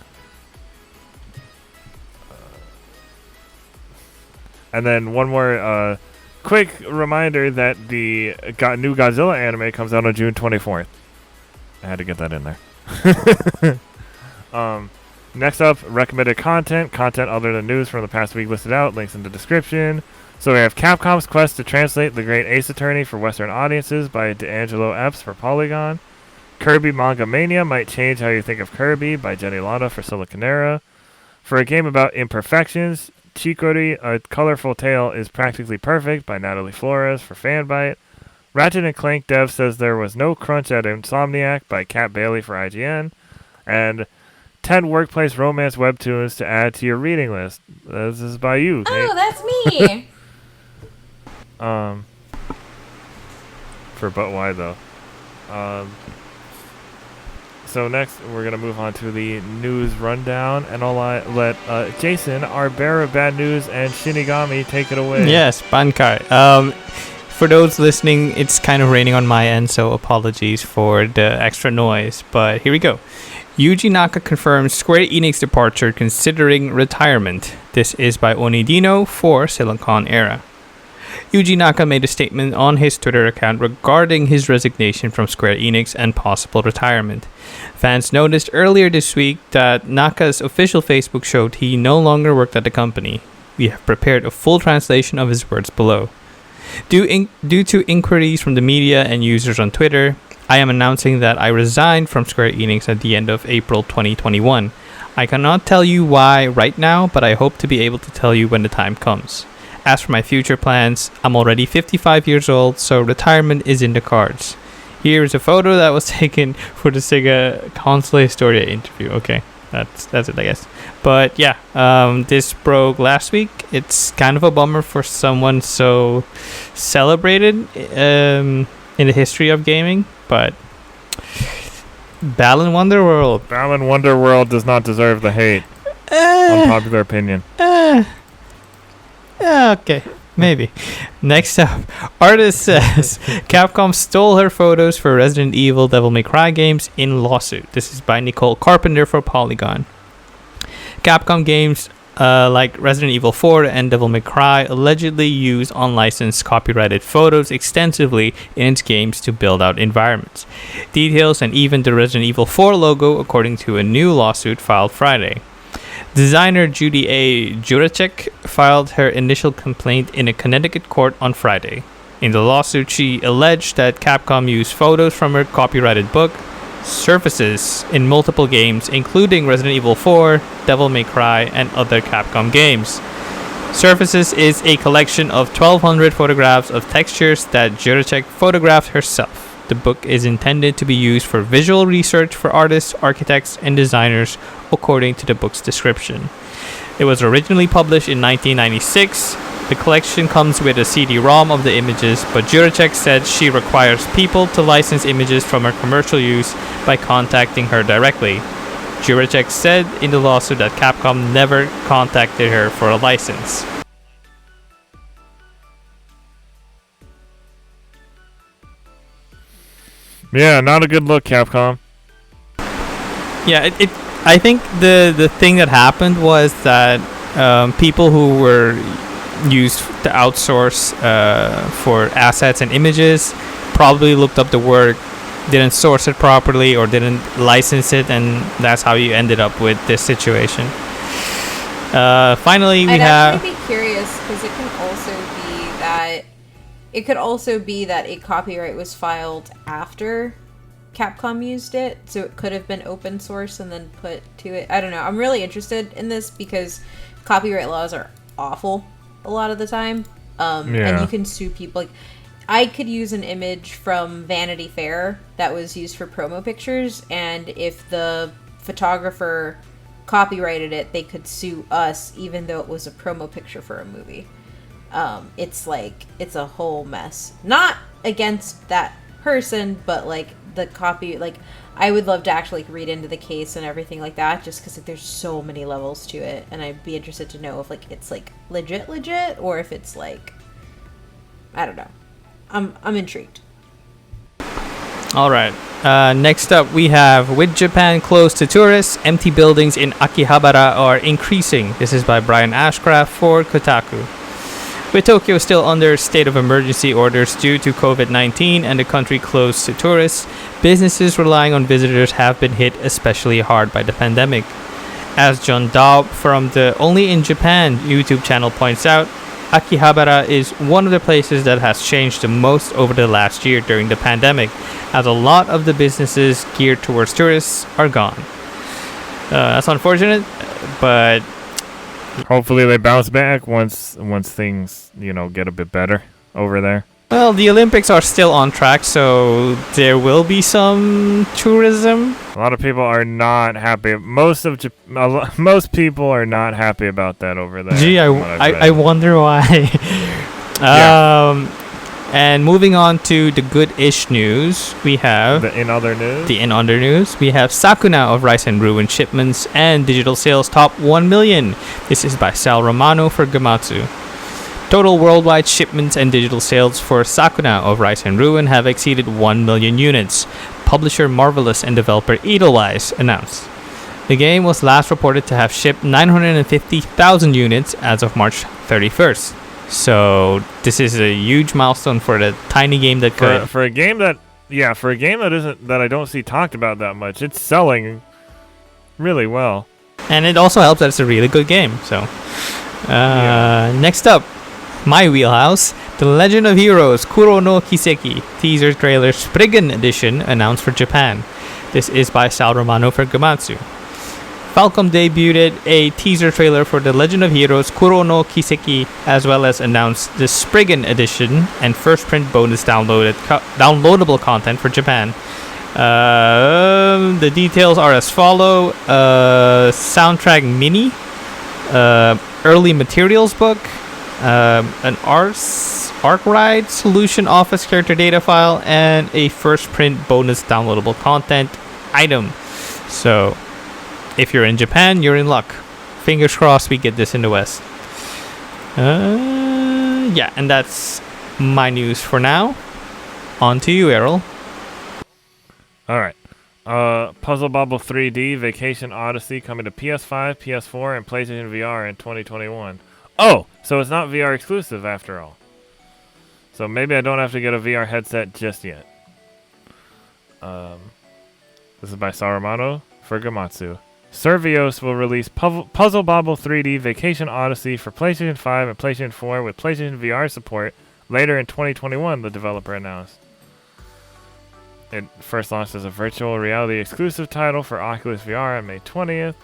And then one more quick reminder that the new Godzilla anime comes out on June 24th. I had to get that in there. Next up, recommended content other than news from the past week listed out, links in the description. So we have Capcom's quest to translate The Great Ace Attorney for Western audiences by De'Angelo Epps for Polygon. Kirby Manga Mania might change how you think of Kirby by Jenni Lada for Siliconera. For a game about imperfections, Chicory, A Colorful Tale is Practically Perfect by Natalie Flores for Fanbyte. Ratchet and Clank Dev says there was no crunch at Insomniac by Kat Bailey for IGN. And 10 workplace romance webtoons to add to your reading list. This is by you, Nate. Oh, that's me! For But Why, though. So next, we're going to move on to the news rundown, and I'll let Jason, our bearer of bad news, and Shinigami take it away. Yes, Bankai. For those listening, it's kind of raining on my end, so apologies for the extra noise, but here we go. Yuji Naka confirms Square Enix departure considering retirement. This is by Onidino for Siliconera. Yuji Naka made a statement on his Twitter account regarding his resignation from Square Enix and possible retirement. Fans noticed earlier this week that Naka's official Facebook showed he no longer worked at the company. We have prepared a full translation of his words below. Due to inquiries from the media and users on Twitter, I am announcing that I resigned from Square Enix at the end of April 2021. I cannot tell you why right now, but I hope to be able to tell you when the time comes. As for my future plans, I'm already 55 years old, so retirement is in the cards. Here is a photo that was taken for the Sega Console Historia interview. Okay, that's it, I guess. But yeah, this broke last week. It's kind of a bummer for someone so celebrated in the history of gaming, but Balan Wonderworld. Balan Wonderworld does not deserve the hate. Unpopular opinion. Okay, maybe. Next up, artist says Capcom stole her photos for Resident Evil Devil May Cry games in lawsuit. This is by Nicole Carpenter for Polygon. Capcom games like Resident Evil 4 and Devil May Cry allegedly use unlicensed copyrighted photos extensively in its games to build out environments, details, and even the Resident Evil 4 logo, according to a new lawsuit filed Friday. Designer Judy A. Juracek filed her initial complaint in a Connecticut court on Friday. In the lawsuit, she alleged that Capcom used photos from her copyrighted book, Surfaces, in multiple games, including Resident Evil 4, Devil May Cry, and other Capcom games. Surfaces is a collection of 1,200 photographs of textures that Juracek photographed herself. The book is intended to be used for visual research for artists, architects, and designers, according to the book's description. It was originally published in 1996. The collection comes with a CD-ROM of the images, but Juracek said she requires people to license images from her commercial use by contacting her directly. Juracek said in the lawsuit that Capcom never contacted her for a license. Yeah, not a good look, Capcom. Yeah, I think the thing that happened was that people who were used to outsource for assets and images probably looked up the work, didn't source it properly, or didn't license it, and that's how you ended up with this situation. Finally, I'd actually be curious, because it could also be that a copyright was filed after Capcom used it, so it could have been open source and then put to it. I don't know. I'm really interested in this because copyright laws are awful a lot of the time, and you can sue people. Like, I could use an image from Vanity Fair that was used for promo pictures, and if the photographer copyrighted it, they could sue us even though it was a promo picture for a movie. It's a whole mess. Not against that person, but like the copy, like I would love to actually read into the case and everything like that, just because there's so many levels to it, and I'd be interested to know if like it's like legit, or if it's like, I don't know. I'm intrigued. All right. Next up, we have, with Japan closed to tourists, empty buildings in Akihabara are increasing. This is by Brian Ashcraft for Kotaku. With Tokyo still under state of emergency orders due to COVID-19 and the country closed to tourists, businesses relying on visitors have been hit especially hard by the pandemic. As John Daub from the Only in Japan YouTube channel points out, Akihabara is one of the places that has changed the most over the last year during the pandemic, as a lot of the businesses geared towards tourists are gone. That's unfortunate, but hopefully they bounce back once things, get a bit better over there. well, the Olympics are still on track, so there will be some tourism. A lot of people are not happy. Most people are not happy about that over there. Gee, I wonder why. And moving on to the good-ish news, we have In other news, we have Sakuna of Rice and Ruin shipments and digital sales top 1 million. This is by Sal Romano for Gamatsu. Total worldwide shipments and digital sales for Sakuna of Rice and Ruin have exceeded 1 million units. Publisher Marvelous and developer Edelweiss announced. The game was last reported to have shipped 950,000 units as of March 31st. So this is a huge milestone for the tiny game that could. For a game that I don't see talked about that much, it's selling really well. And it also helps that it's a really good game. So next up, my wheelhouse, The Legend of Heroes Kuro no Kiseki teaser trailer Spriggan edition announced for Japan. This is by Sal Romano for Gamatsu. Falcom debuted a teaser trailer for The Legend of Heroes Kuro no Kiseki, as well as announced the Spriggan edition and first print bonus downloadable content for Japan. The details are as follow: soundtrack mini, early materials book, an Arc Ride Solution Office character data file, and a first print bonus downloadable content item. So if you're in Japan, you're in luck. Fingers crossed we get this in the West. Yeah, and that's my news for now. On to you, Errol. All right. Puzzle Bobble 3D Vacation Odyssey coming to PS5, PS4, and PlayStation VR in 2021. Oh, so it's not VR exclusive after all. So maybe I don't have to get a VR headset just yet. This is by Saramano for Gamatsu. Servios will release Puzzle Bobble 3D Vacation Odyssey for PlayStation 5 and PlayStation 4 with PlayStation VR support later in 2021, the developer announced. It first launched as a virtual reality exclusive title for Oculus VR on May 20th.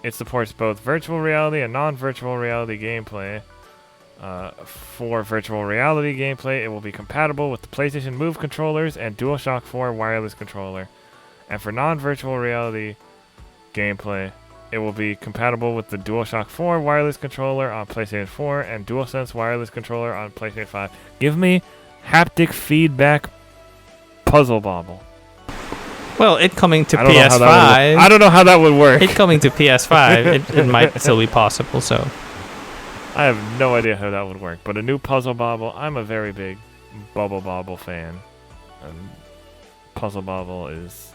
It supports both virtual reality and non-virtual reality gameplay. For virtual reality gameplay, it will be compatible with the PlayStation Move controllers and DualShock 4 wireless controller. And for non-virtual reality gameplay, it will be compatible with the DualShock 4 wireless controller on PlayStation 4 and DualSense wireless controller on PlayStation 5. Give me haptic feedback puzzle bobble. Well, it coming to I don't know how PS5. I don't know how that would work. It coming to PS5, it might still be possible. So I have no idea how that would work. But a new puzzle bobble, I'm a very big Bubble Bobble fan. And Puzzle Bobble is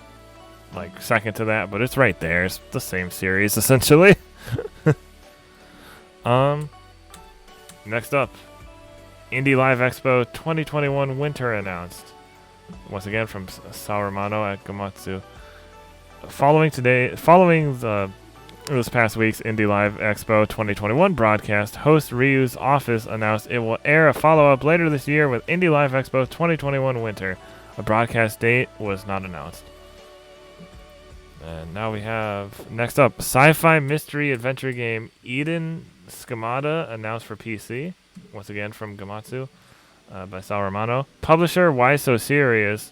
like second to that, but it's right there. It's the same series essentially. Next up, Indie Live Expo 2021 Winter announced. Once again from Sauramano at Gamatsu. Following this past week's Indie Live Expo 2021 broadcast, host Ryu's office announced it will air a follow-up later this year with Indie Live Expo 2021 Winter. A broadcast date was not announced. And now we have, next up, sci-fi mystery adventure game Eden Schemata announced for PC. Once again from Gamatsu by Sal Romano. Publisher, Why So Serious?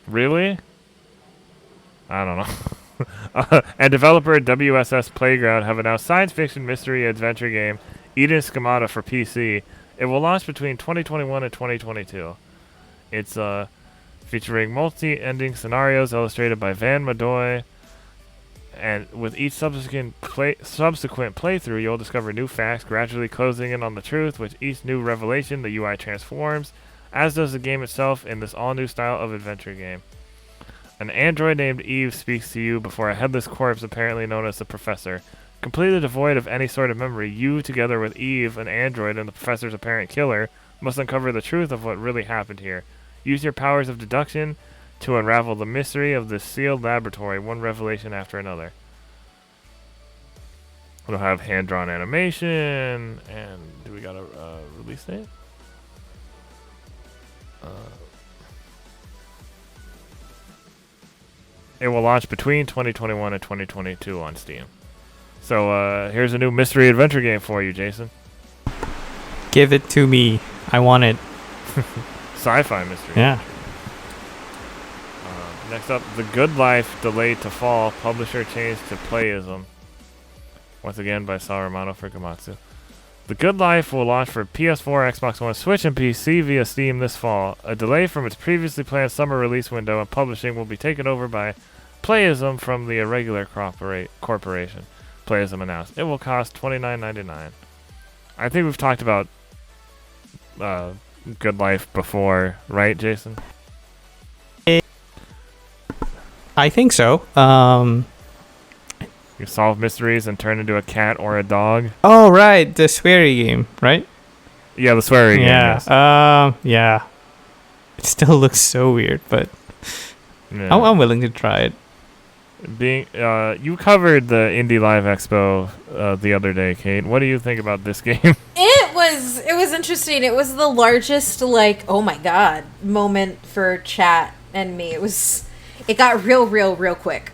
Really? I don't know. And developer WSS Playground have announced science fiction mystery adventure game Eden Schemata for PC. It will launch between 2021 and 2022. It's featuring multi-ending scenarios illustrated by Van Madoy, and with each subsequent playthrough, you'll discover new facts, gradually closing in on the truth. With each new revelation, the UI transforms, as does the game itself in this all-new style of adventure game. An android named Eve speaks to you before a headless corpse apparently known as the Professor. Completely devoid of any sort of memory, you, together with Eve, an android, and the Professor's apparent killer, must uncover the truth of what really happened here. Use your powers of deduction to unravel the mystery of this sealed laboratory, one revelation after another. We'll have hand-drawn animation, and do we got a release date? It will launch between 2021 and 2022 on Steam. So here's a new mystery adventure game for you, Jason. give it to me. I want it. Sci-fi mystery. Yeah. Next up, The Good Life delayed to fall. Publisher changed to Playism. Once again by Sal Romano for Gamatsu. The Good Life will launch for PS4, Xbox One, Switch, and PC via Steam this fall. A delay from its previously planned summer release window and publishing will be taken over by Playism from the Irregular Corporation. Playism announced. It will cost $29.99. I think we've talked about Good Life before, right, Jason? I think so. You solve mysteries and turn into a cat or a dog. Oh, right. The sweary game, right? Yeah, the swearing game. Yes. Yeah. It still looks so weird, but Yeah. I'm willing to try it. You covered the Indie Live Expo the other day, Kate. What do you think about this game? It was interesting. It was the largest, like, oh my god, moment for chat and me. It got real quick.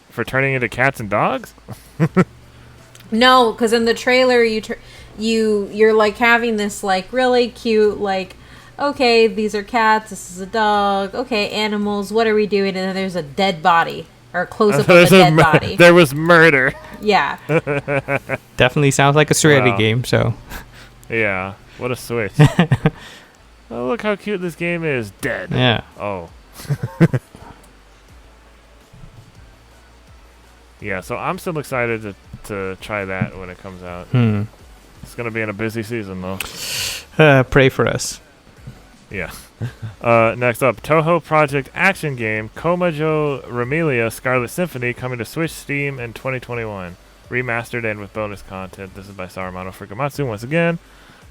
For turning into cats and dogs? No, because in the trailer you're like having this like really cute like, okay, these are cats, this is a dog, okay, animals, what are we doing? And then there's a dead body or a close up of a dead body. There was murder. Yeah. Definitely sounds like a sweary Wow. game. So Yeah. What a switch. Oh, look how cute this game is. Dead. yeah. Oh. Yeah, so I'm still excited to try that when it comes out. It's going to be in a busy season, though. Pray for us. Yeah. Next up, Toho Project action game Komajo Remilia Scarlet Symphony coming to Switch, Steam in 2021. Remastered and with bonus content. This is by Saramano for Gamatsu once again.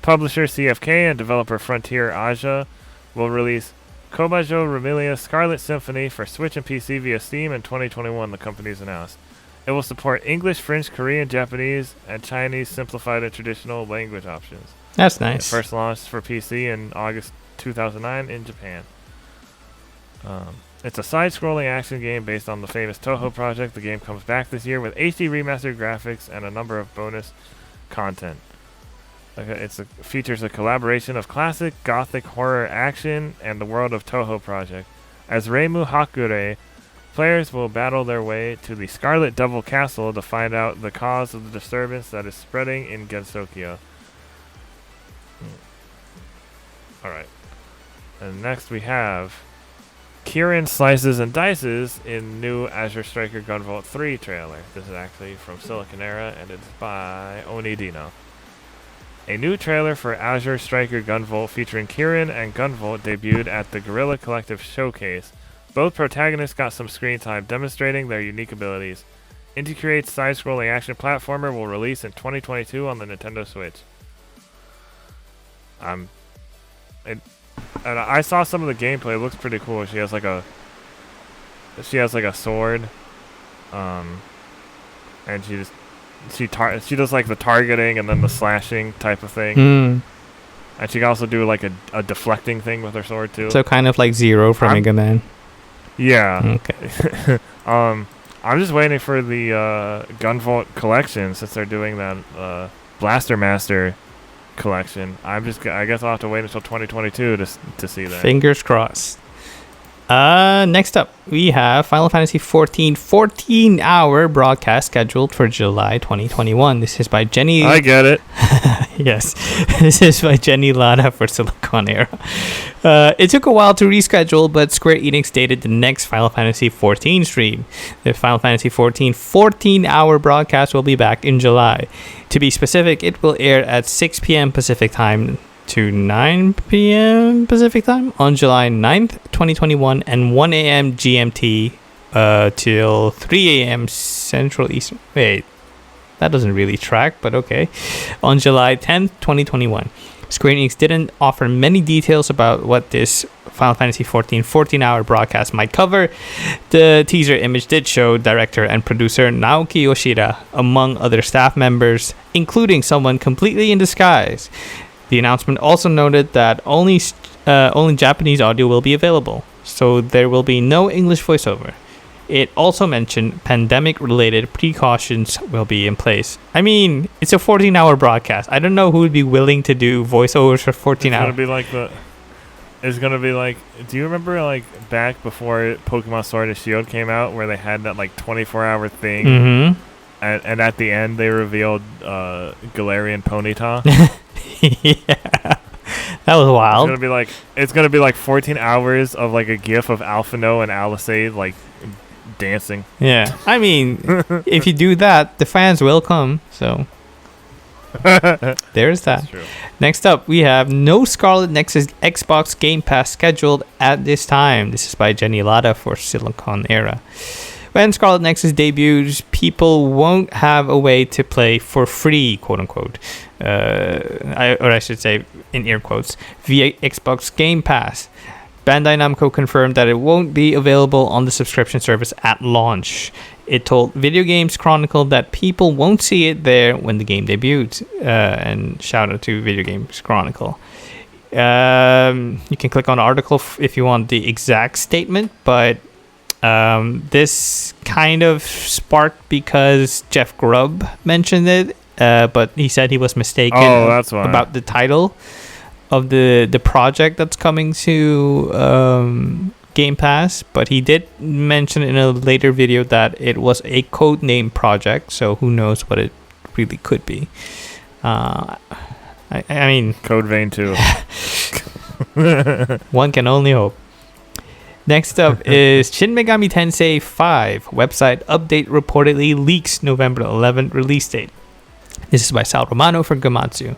Publisher CFK and developer Frontier Aja will release Komajo Remilia Scarlet Symphony for Switch and PC via Steam in 2021, the company's announced. It will support English, French, Korean, Japanese, and Chinese simplified and traditional language options. That's nice. It first launched for PC in August 2009 in Japan. It's a side-scrolling action game based on the famous Toho project. The game comes back this year with HD remastered graphics and a number of bonus content. Features a collaboration of classic gothic horror action and the world of Toho project. As Reimu Hakure, players will battle their way to the Scarlet Devil Castle to find out the cause of the disturbance that is spreading in Gensokyo. Alright. And next we have Kirin Slices and Dices in new Azure Striker Gunvolt 3 trailer. This is actually from Siliconera and it's by Onidino. A new trailer for Azure Striker Gunvolt featuring Kirin and Gunvolt debuted at the Guerrilla Collective Showcase. Both protagonists got some screen time demonstrating their unique abilities. Inti Create's side-scrolling action platformer will release in 2022 on the Nintendo Switch. And I saw some of the gameplay. It looks pretty cool. She has like a sword, and she does like the targeting and then the slashing type of thing. And she can also do like a deflecting thing with her sword too. So kind of like Zero from Mega Man. Yeah. Okay. I'm just waiting for the Gunvolt collection since they're doing that Blaster Master collection. I guess I'll have to wait until 2022 to see that. Fingers crossed. Next up, we have Final Fantasy XIV 14-hour broadcast scheduled for July 2021. This is by Jenni. I get it. Yes, this is by Jenni Lada for Siliconera. It took a while to reschedule, but Square Enix stated the next Final Fantasy XIV stream. The Final Fantasy XIV 14-hour broadcast will be back in July. To be specific, it will air at 6 p.m. Pacific Time to 9 p.m. Pacific Time on July 9th, 2021, and 1 a.m. GMT till 3 a.m. Central Eastern. Wait, that doesn't really track, but okay. On July 10th, 2021. Square Enix didn't offer many details about what this Final Fantasy XIV 14-hour broadcast might cover. The teaser image did show director and producer Naoki Yoshida, among other staff members, including someone completely in disguise. The announcement also noted that only Japanese audio will be available, so there will be no English voiceover. It also mentioned pandemic-related precautions will be in place. I mean, it's a 14-hour broadcast. I don't know who would be willing to do voiceovers for 14 hours. It's gonna be like. Do you remember like back before Pokemon Sword and Shield came out, where they had that like 24-hour thing, and at the end they revealed Galarian Ponyta. Yeah, that was wild. It's gonna be like 14 hours of like a GIF of Alphino and Alisade like dancing. Yeah, I mean, if you do that, the fans will come. So there's that. That's true. Next up, we have no Scarlet Nexus Xbox Game Pass scheduled at this time. This is by Jenni Lada for Siliconera. When Scarlet Nexus debuts, people won't have a way to play for free, quote unquote, I should say in air quotes, via Xbox Game Pass. Bandai Namco confirmed that it won't be available on the subscription service at launch. It told Video Games Chronicle that people won't see it there when the game debuts. And shout out to Video Games Chronicle. You can click on the article if you want the exact statement, but this kind of sparked because Jeff Grubb mentioned it, but he said he was mistaken about the title of the project that's coming to Game Pass, but he did mention in a later video that it was a codename project, so who knows what it really could be. I mean, Code Vein 2. One can only hope. Next up is Shin Megami Tensei 5 website update reportedly leaks November 11th release date. This is by Sal Romano for Gamatsu.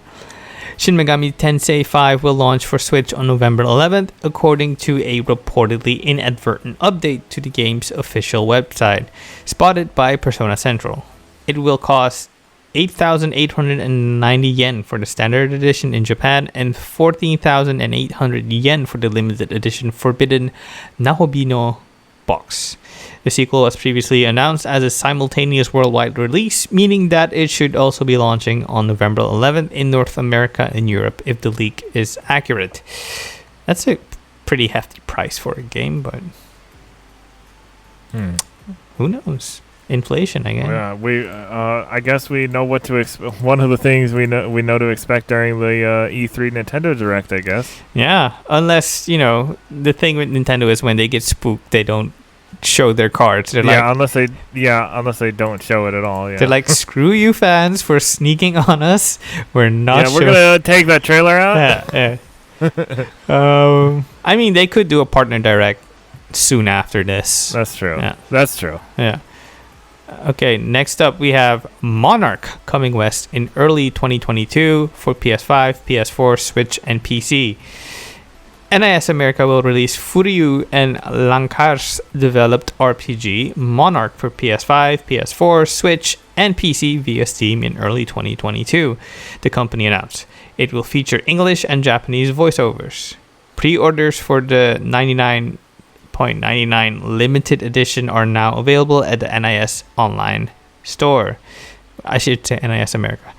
Shin Megami Tensei 5 will launch for Switch on November 11th, according to a reportedly inadvertent update to the game's official website, spotted by Persona Central. It will cost 8,890 yen for the standard edition in Japan and 14,800 yen for the limited edition Forbidden Nahobino box. The sequel was previously announced as a simultaneous worldwide release, meaning that it should also be launching on November 11th in North America and Europe if the leak is accurate. That's a pretty hefty price for a game, but Who knows? Inflation again. Yeah, I guess we know what to expect. One of the things we know to expect during the E3 Nintendo Direct, I guess. Yeah, unless the thing with Nintendo is when they get spooked, they don't show their cards. They're unless they don't show it at all. Yeah, they're like, screw you fans for sneaking on us. We're not. Yeah, we're gonna take that trailer out. Yeah. I mean, they could do a partner direct soon after this. That's true. Yeah. That's true. Yeah. Okay, next up we have Monarch coming west in early 2022 for PS5, PS4, Switch, and PC. NIS America will release Furyu and Lankar's developed RPG Monarch for PS5, PS4, Switch, and PC via Steam in early 2022, the company announced. It will feature English and Japanese voiceovers. Pre-orders for the $99.99 limited edition are now available at the NIS online store. I should say NIS America,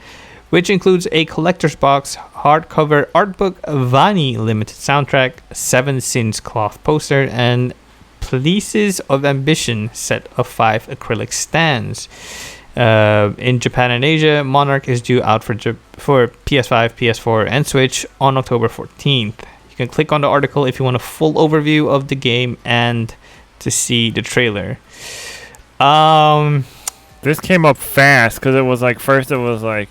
which includes a collector's box, hardcover art book, Vani limited soundtrack, 7 Sins cloth poster, and Places of Ambition set of 5 acrylic stands. In Japan and Asia, Monarch is due out for PS5, PS4, and Switch on October 14th. You can click on the article if you want a full overview of the game and to see the trailer. This came up fast because it was like, first it was like,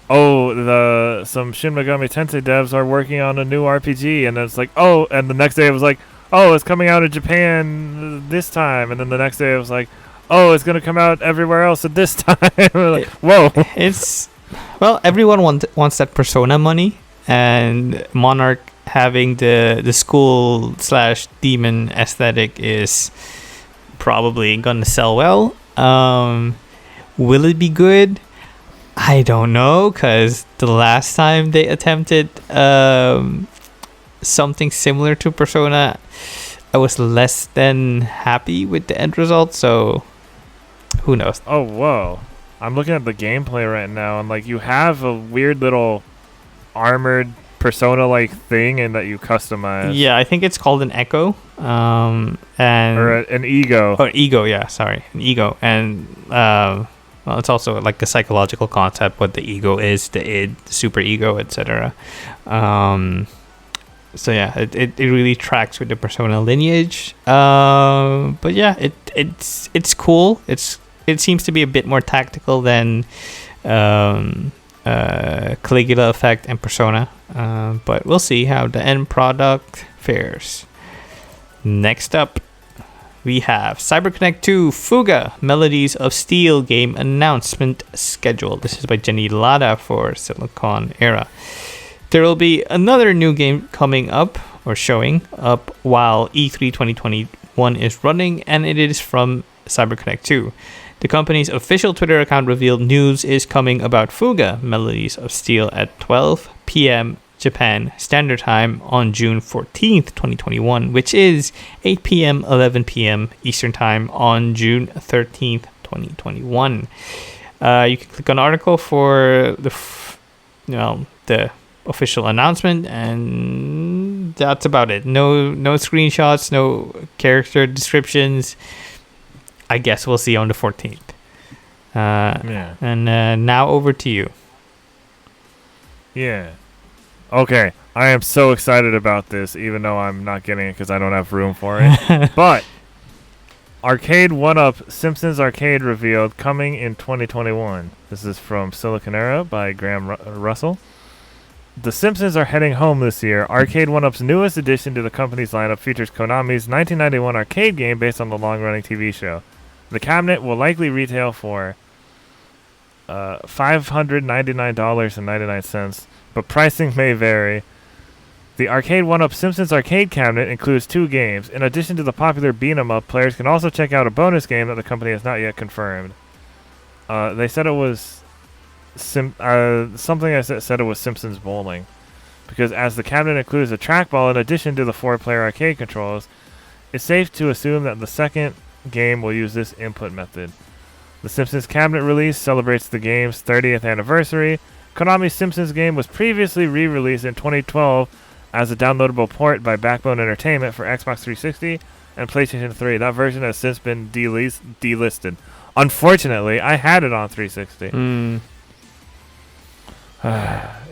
oh, some Shin Megami Tensei devs are working on a new RPG, and then it's like, oh, and the next day it was like, oh, it's coming out in Japan this time, and then the next day it was like, oh, it's gonna come out everywhere else at this time. Like, whoa! Everyone wants that Persona money, and Monarch having the school/demon aesthetic is probably gonna sell well. Will it be good? I don't know, because the last time they attempted something similar to Persona, I was less than happy with the end result, so who knows? Oh, whoa. I'm looking at the gameplay right now, and like, you have a weird little armored Persona-like thing and that you customize. Yeah, I think it's called an Echo. Or an Ego. Oh, Ego, yeah, sorry. An Ego. And well, it's also like a psychological concept, what the ego is, the id, the super ego, etc. So yeah, it really tracks with the Persona lineage. But yeah, it's cool. It seems to be a bit more tactical than Caligula Effect and Persona. But we'll see how the end product fares. Next up, we have CyberConnect 2 Fuga Melodies of Steel game announcement schedule. This is by Jenni Lada for Siliconera. There will be another new game coming up or showing up while E3 2021 is running, and it is from CyberConnect 2. The company's official Twitter account revealed news is coming about Fuga Melodies of Steel at 12 p.m. Japan Standard Time on June 14th, 2021, which is 8 p.m., 11 p.m. Eastern Time on June 13th, 2021. You can click on the article for the official announcement, and that's about it. No screenshots, no character descriptions. I guess we'll see on the 14th. And now over to you. Yeah. Okay, I am so excited about this, even though I'm not getting it because I don't have room for it. But Arcade 1-Up Simpsons Arcade revealed coming in 2021. This is from Siliconera by Graham Russell. The Simpsons are heading home this year. Arcade 1-Up's newest addition to the company's lineup features Konami's 1991 arcade game based on the long-running TV show. The cabinet will likely retail for $599.99, but pricing may vary. The Arcade 1-Up Simpsons arcade cabinet includes 2 games. In addition to the popular beat-em-up, players can also check out a bonus game that the company has not yet confirmed. They said it was said it was Simpsons Bowling, because as the cabinet includes a trackball in addition to the 4-player arcade controls, it's safe to assume that the second game will use this input method. The Simpsons cabinet release celebrates the game's 30th anniversary. Konami's Simpsons game was previously re-released in 2012 as a downloadable port by Backbone Entertainment for Xbox 360 and PlayStation 3. That version has since been delisted. Unfortunately, I had it on 360.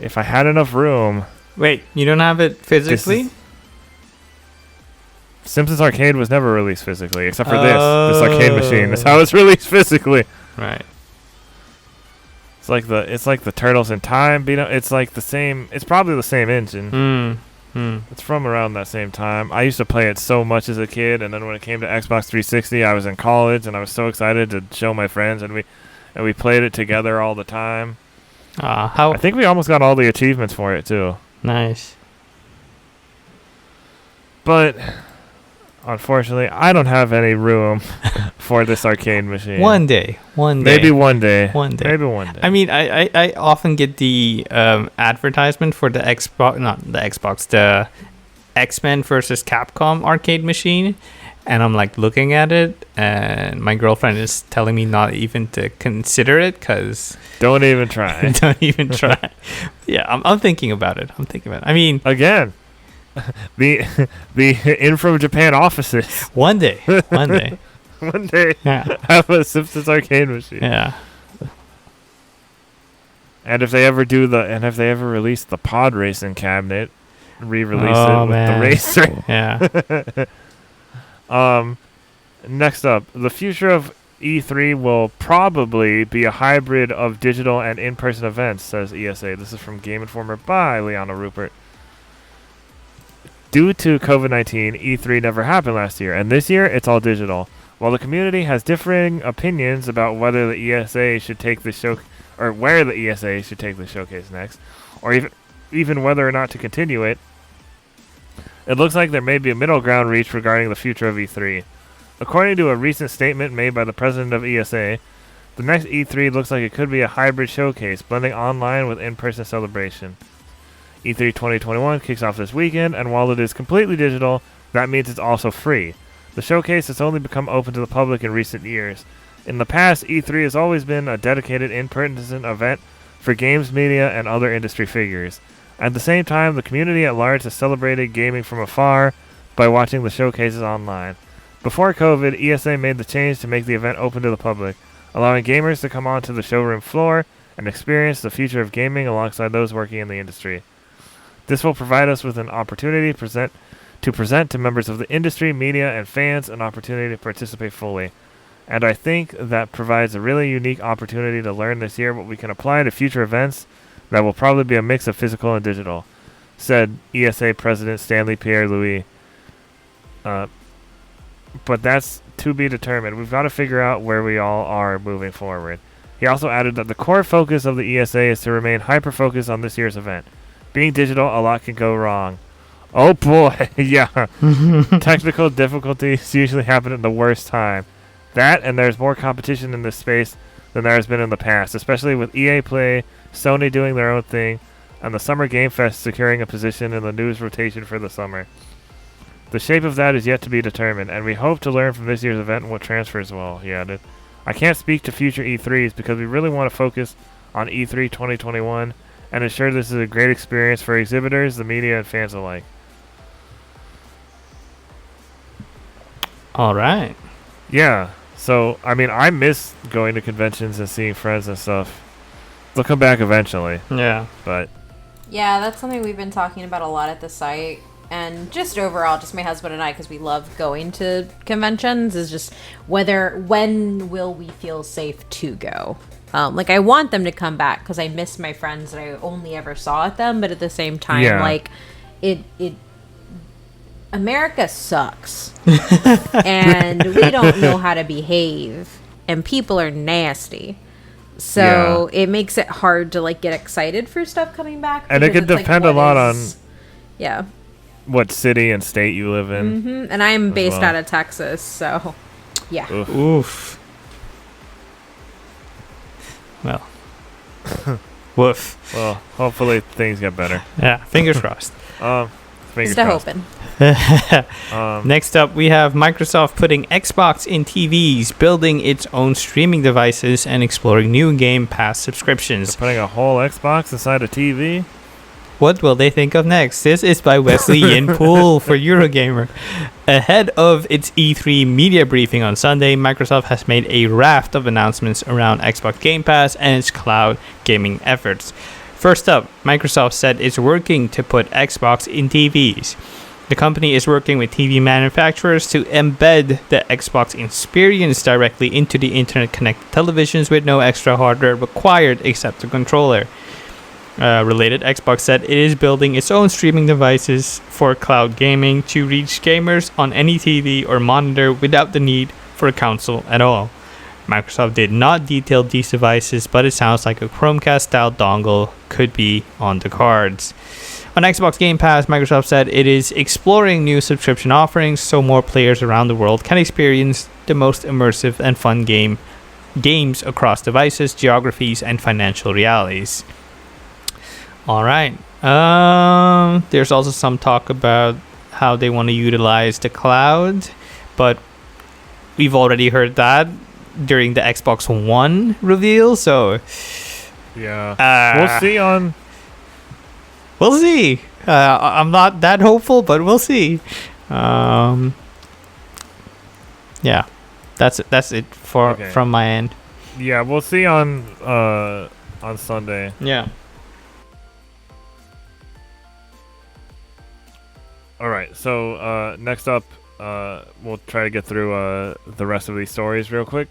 If I had enough room. Wait, you don't have it physically? Simpsons Arcade was never released physically, except for this arcade machine. That's how it's released physically. Right. It's like the Turtles in Time. It's like the same. It's probably the same engine. It's from around that same time. I used to play it so much as a kid, and then when it came to Xbox 360, I was in college, and I was so excited to show my friends, and we played it together all the time. I think we almost got all the achievements for it too. Nice. But unfortunately, I don't have any room for this arcade machine. One day. Maybe one day. Maybe one day. I mean, I often get the advertisement for the the X-Men versus Capcom arcade machine, and I'm like looking at it, and my girlfriend is telling me not even to consider it because don't even try. Don't even try. Yeah, I'm thinking about it. I mean, again. The In From Japan offices. One day. Yeah. Have a Simpsons arcade machine. Yeah. And if they ever release the pod racing cabinet, re-release it with the racer. Yeah. Next up, the future of E3 will probably be a hybrid of digital and in-person events, says ESA. This is from Game Informer by Liana Rupert. Due to COVID-19, E3 never happened last year, and this year it's all digital. While the community has differing opinions about whether the ESA should take the show, or where the ESA should take the showcase next, or even whether or not to continue it, it looks like there may be a middle ground reached regarding the future of E3. According to a recent statement made by the president of ESA, the next E3 looks like it could be a hybrid showcase, blending online with in-person celebration. E3 2021 kicks off this weekend, and while it is completely digital, that means it's also free. The showcase has only become open to the public in recent years. In the past, E3 has always been a dedicated in-person event for games media and other industry figures. At the same time, the community at large has celebrated gaming from afar by watching the showcases online. Before COVID, ESA made the change to make the event open to the public, allowing gamers to come onto the showroom floor and experience the future of gaming alongside those working in the industry. This will provide us with an opportunity to present to members of the industry, media, and fans an opportunity to participate fully. And I think that provides a really unique opportunity to learn this year what we can apply to future events that will probably be a mix of physical and digital, said ESA President Stanley Pierre-Louis. But that's to be determined. We've got to figure out where we all are moving forward. He also added that the core focus of the ESA is to remain hyper-focused on this year's event. Being digital, a lot can go wrong. Oh boy, yeah. Technical difficulties usually happen at the worst time. That, and there's more competition in this space than there has been in the past, especially with EA Play, Sony doing their own thing, and the Summer Game Fest securing a position in the news rotation for the summer. The shape of that is yet to be determined, and we hope to learn from this year's event what transfers well, he added. I can't speak to future E3s because we really want to focus on E3 2021 and ensure this is a great experience for exhibitors, the media, and fans alike. All right. Yeah. So, I mean, I miss going to conventions and seeing friends and stuff. They'll come back eventually. Yeah. But yeah, that's something we've been talking about a lot at the site. And just overall, just my husband and I, because we love going to conventions, is just when will we feel safe to go? Like, I want them to come back because I miss my friends that I only ever saw at them. But at the same time, like, America sucks. And we don't know how to behave. And people are nasty. So it makes it hard to, like, get excited for stuff coming back. And it could depend a lot on what city and state you live in. Mm-hmm. And I'm based out of Texas, so yeah. Oof. Well. Woof. Well, hopefully things get better. Yeah, fingers crossed. Fingers crossed. Hoping. Next up, we have Microsoft putting Xbox in TVs, building its own streaming devices, and exploring new Game Pass subscriptions. They're putting a whole Xbox inside a TV? What will they think of next? This is by Wesley Yin-Poole for Eurogamer. Ahead of its E3 media briefing on Sunday, Microsoft has made a raft of announcements around Xbox Game Pass and its cloud gaming efforts. First up, Microsoft said it's working to put Xbox in TVs. The company is working with TV manufacturers to embed the Xbox experience directly into the internet-connected televisions with no extra hardware required except the controller. Related, Xbox said it is building its own streaming devices for cloud gaming to reach gamers on any TV or monitor without the need for a console at all. Microsoft did not detail these devices, but it sounds like a Chromecast-style dongle could be on the cards. On Xbox Game Pass, Microsoft said it is exploring new subscription offerings so more players around the world can experience the most immersive and fun games across devices, geographies, and financial realities. All right. There's also some talk about how they want to utilize the cloud, but we've already heard that during the Xbox One reveal, so yeah, we'll see on. We'll see. I'm not that hopeful, but we'll see. Yeah, that's it from my end. Yeah, we'll see on Sunday. Yeah. All right, so next up, we'll try to get through the rest of these stories real quick.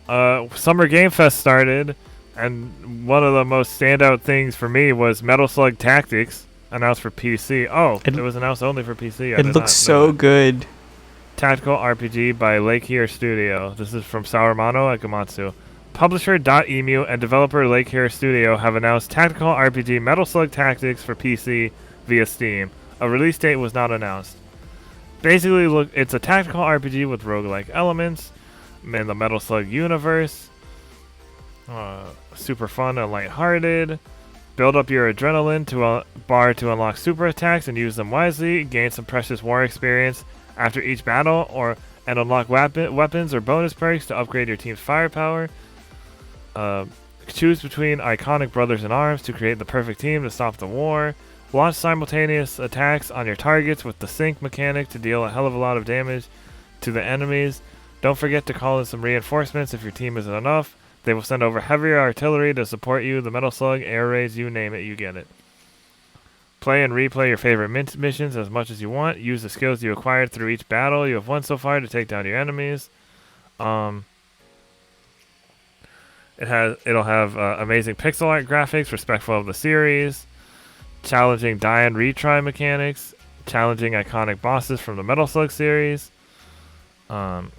Summer Game Fest started, and one of the most standout things for me was Metal Slug Tactics, announced for PC. Oh, it was announced only for PC. It looks so good. Tactical RPG by Lake Here Studio. This is from Saurumano at Gamatsu. Publisher .emu and developer Lake Here Studio have announced Tactical RPG Metal Slug Tactics for PC via Steam. A release date was not announced. Basically, look, it's a tactical RPG with roguelike elements in the Metal Slug universe. Super fun and lighthearted. Build up your adrenaline bar to unlock super attacks and use them wisely. Gain some precious war experience after each battle, and unlock weapons or bonus perks to upgrade your team's firepower. Choose between iconic brothers in arms to create the perfect team to stop the war. Launch simultaneous attacks on your targets with the sync mechanic to deal a hell of a lot of damage to the enemies. Don't forget to call in some reinforcements if your team isn't enough. They will send over heavier artillery to support you. The Metal Slug, air raids, you name it, you get it. Play and replay your favorite missions as much as you want. Use the skills you acquired through each battle you have won so far to take down your enemies. It'll have amazing pixel art graphics, respectful of the series. Challenging die and retry mechanics, challenging iconic bosses from the Metal Slug series, and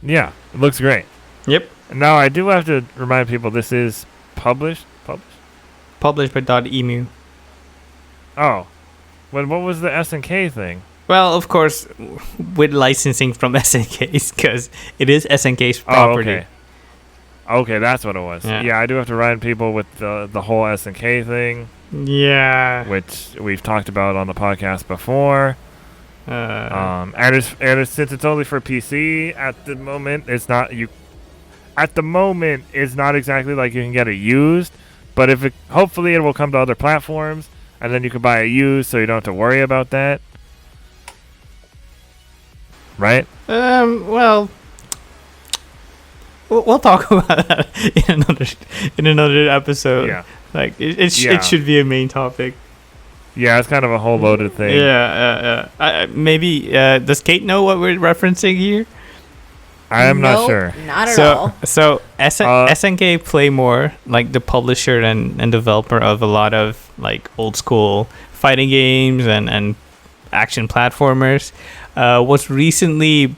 yeah, it looks great. Yep. Now I do have to remind people this is published by .emu. Oh, what was the SNK thing? Well, of course, with licensing from SNK's, because it is SNK's property. Okay, that's what it was. Yeah, I do have to remind people with the whole SNK thing. Yeah, which we've talked about on the podcast before. And since it's only for PC at the moment, it's not exactly like you can get it used, but hopefully it will come to other platforms, and then you can buy it used, so you don't have to worry about that. Right? Well, we'll talk about that in another episode. Yeah. Like it should be a main topic. Yeah, it's kind of a whole loaded thing. Yeah. Maybe does Kate know what we're referencing here? I am not sure. Not at all. So SNK Playmore, like the publisher and developer of a lot of like old school fighting games and action platformers, was recently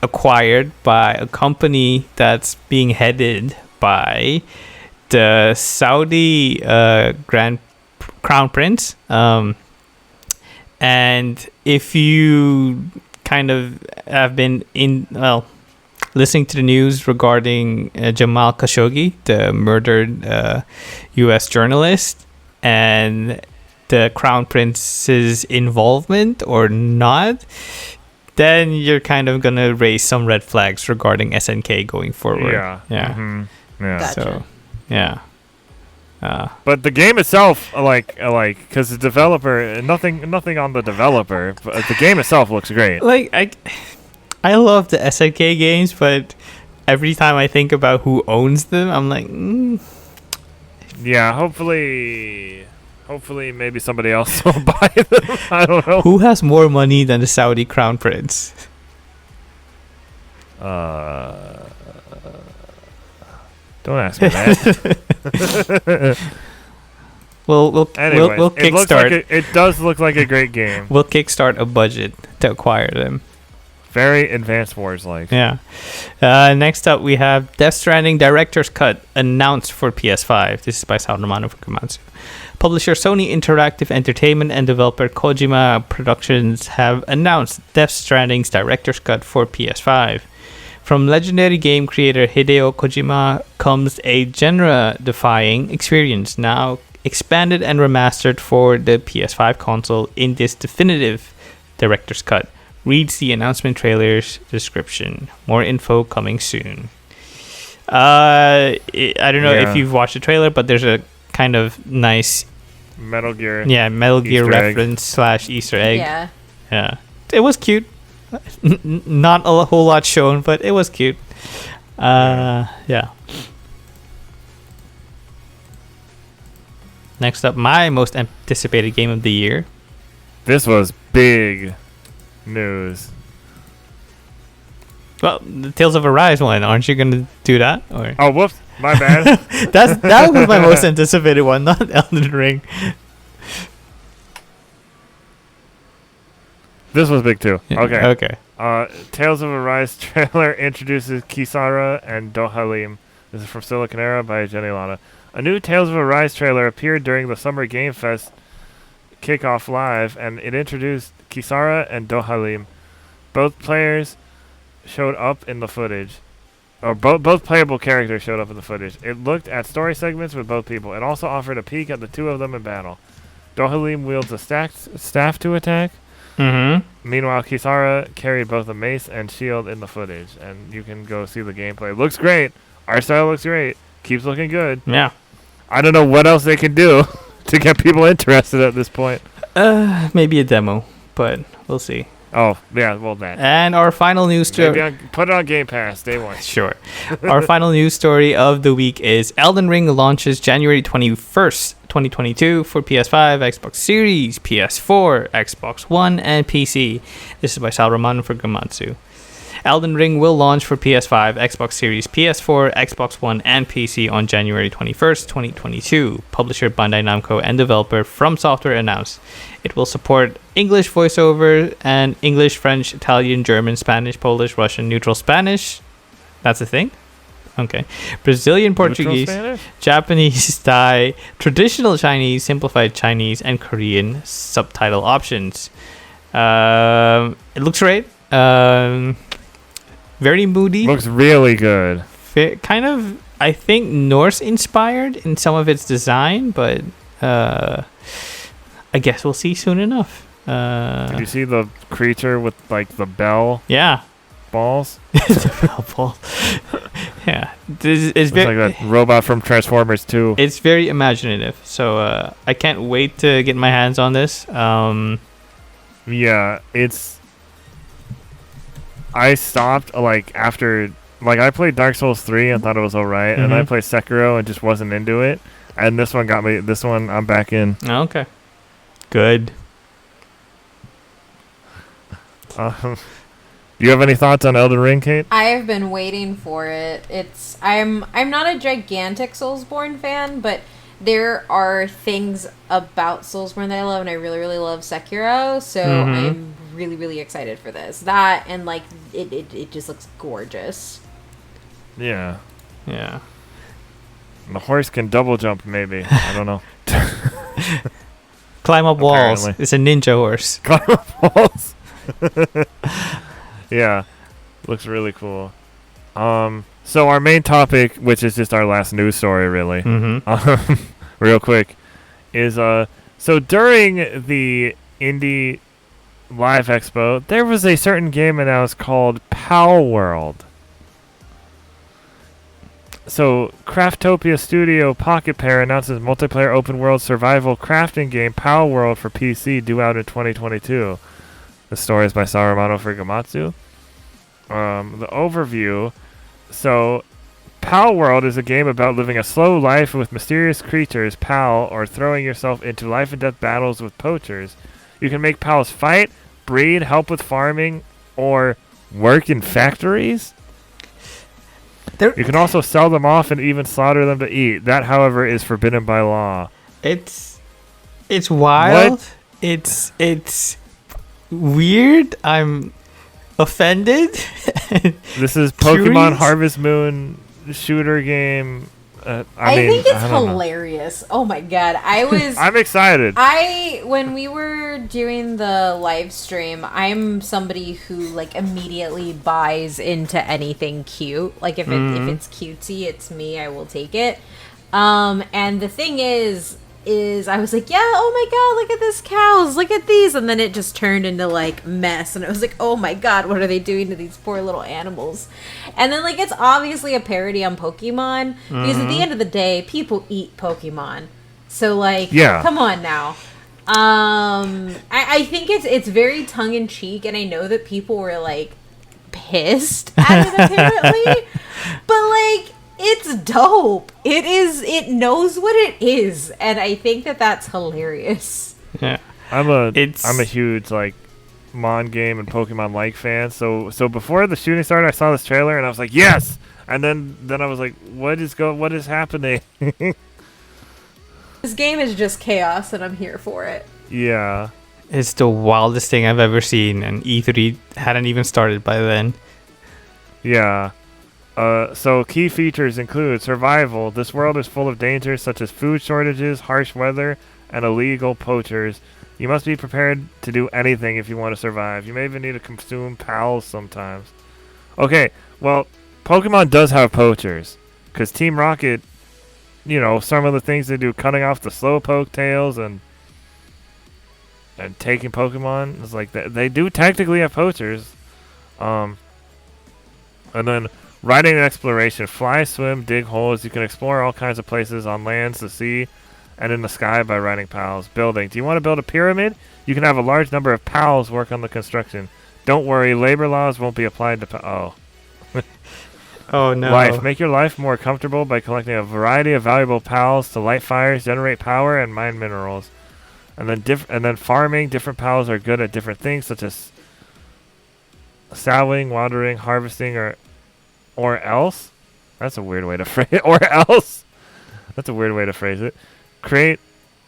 acquired by a company that's being headed by the Saudi Crown Prince. And if you kind of have been listening to the news regarding Jamal Khashoggi, the murdered U.S. journalist, and the Crown Prince's involvement or not, then you're kind of gonna raise some red flags regarding SNK going forward. Yeah. Yeah. Mm-hmm. Yeah. Gotcha. So, yeah. But the game itself, because the developer, nothing on the developer, but the game itself looks great. Like I love the SNK games, but every time I think about who owns them, I'm like, Yeah, hopefully maybe somebody else will buy them. I don't know. who has more money than the Saudi crown prince? Don't ask me that. Anyway, we'll kickstart. it does look like a great game. We'll kickstart a budget to acquire them. Very Advanced Wars like. Yeah. Next up, we have Death Stranding Director's Cut announced for PS5. This is by Salomano Fukumatsu. Publisher Sony Interactive Entertainment and developer Kojima Productions have announced Death Stranding's Director's Cut for PS5. From legendary game creator Hideo Kojima comes a genre-defying experience, now expanded and remastered for the PS5 console in this definitive Director's Cut. Reads the announcement trailer's description. More info coming soon. I don't know if you've watched the trailer, but there's a kind of nice Metal Gear. Yeah, Metal Gear Easter reference / Easter egg. Yeah. Yeah. It was cute. Not a whole lot shown, but it was cute. Yeah. Next up, my most anticipated game of the year. This was big news. Well, the Tales of Arise one. Aren't you gonna do that? Or Oh, whoops! My bad. that was my most anticipated one, not Elden Ring. This was big too. Okay. Okay. Tales of Arise trailer introduces Kisara and Dohalim. This is from Siliconera by Jenni Lada. A new Tales of Arise trailer appeared during the Summer Game Fest Kickoff Live, and it introduced Kisara and Dohalim. Both players showed up in the footage. Or both playable characters showed up in the footage. It looked at story segments with both people. It also offered a peek at the two of them in battle. Dohalim wields a staff to attack. Mm-hmm. Meanwhile, Kisara carried both a mace and shield in the footage, and you can go see the gameplay. Looks great. Art style looks great. Keeps looking good. Yeah. I don't know what else they can do to get people interested at this point. Maybe a demo, but we'll see. Oh, yeah, well, that. And our final news story. Put it on Game Pass, day one. Sure. Our final news story of the week is Elden Ring launches January 21st, 2022 for PS5, Xbox Series, PS4, Xbox One, and PC. This is by Salomano Fukumatsu. Elden Ring will launch for PS5, Xbox Series, PS4, Xbox One, and PC on January 21st, 2022. Publisher Bandai Namco and developer From Software announced. It will support English voiceover and English, French, Italian, German, Spanish, Polish, Russian, neutral Spanish. That's a thing? Okay. Brazilian, Portuguese, Japanese, Thai, traditional Chinese, simplified Chinese, and Korean subtitle options. It looks great. Very moody. Looks really good. Kind of, I think, Norse inspired in some of its design, but I guess we'll see soon enough. Did you see the creature with like the bell? Yeah. Balls? The bell ball. Yeah. It's very like that robot from Transformers 2. It's very imaginative. So I can't wait to get my hands on this. Yeah, I stopped after I played Dark Souls 3 and thought it was alright, and I played Sekiro and just wasn't into it. And this one got me. This one I'm back in. Okay. Good. Do you have any thoughts on Elden Ring, Kate? I have been waiting for it. I'm not a gigantic Soulsborne fan, but there are things about Soulsborne that I love, and I really, really love Sekiro, so I'm really, really excited for this. That, and it just looks gorgeous. Yeah. Yeah. The horse can double jump, maybe. I don't know. Climb up walls. Apparently. It's a ninja horse. Climb up walls. Yeah. Looks really cool. So our main topic, which is just our last news story, really, real quick, is so during the Indie Live Expo, there was a certain game announced called Pow World. So, Craftopia Studio Pocket Pair announces multiplayer open world survival crafting game Power World for PC due out in 2022. The story is by Sarumoto Furumatsu. The overview. So, Power World is a game about living a slow life with mysterious creatures, pal, or throwing yourself into life and death battles with poachers. You can make pals fight, breed, help with farming, or work in factories. You can also sell them off and even slaughter them to eat. That, however, is forbidden by law. It's wild. What? It's weird. I'm offended. This is Pokemon Curious? Harvest Moon shooter game. I mean, think it's I don't know. hilarious. Oh my god. I'm excited. When we were doing the live stream, I'm somebody who like immediately buys into anything cute. Like if it's cutesy, it's me, I will take it. And the thing is I was like, yeah, oh my god, look at this cows, look at these, and then it just turned into like mess, and I was like, oh my god, what are they doing to these poor little animals? And then like it's obviously a parody on Pokemon because at the end of the day, people eat Pokemon, so like, yeah, come on now. I think it's very tongue in cheek, and I know that people were like pissed at it apparently, but like. It's dope. It knows what it is, and I think that that's hilarious. Yeah. I'm a huge like Mon game and Pokemon like fan. So before the shooting started, I saw this trailer and I was like, yes. And then I was like, what is happening? This game is just chaos, and I'm here for it. Yeah. It's the wildest thing I've ever seen, and E3 hadn't even started by then. Yeah. So key features include survival. This world is full of dangers such as food shortages, harsh weather, and illegal poachers. You must be prepared to do anything if you want to survive. You may even need to consume pals sometimes. Okay, well, Pokemon does have poachers. Because Team Rocket, you know, some of the things they do, cutting off the Slowpoke tails and taking Pokemon, it's like they do technically have poachers. And then riding and exploration. Fly, swim, dig holes. You can explore all kinds of places on lands, the sea, and in the sky by riding pals. Building. Do you want to build a pyramid? You can have a large number of pals work on the construction. Don't worry, labor laws won't be applied to Oh no. Life. Make your life more comfortable by collecting a variety of valuable pals to light fires, generate power, and mine minerals. And then farming. Different pals are good at different things, such as sowing, watering, harvesting, or else. That's a weird way to phrase it. Or else. That's a weird way to phrase it. Create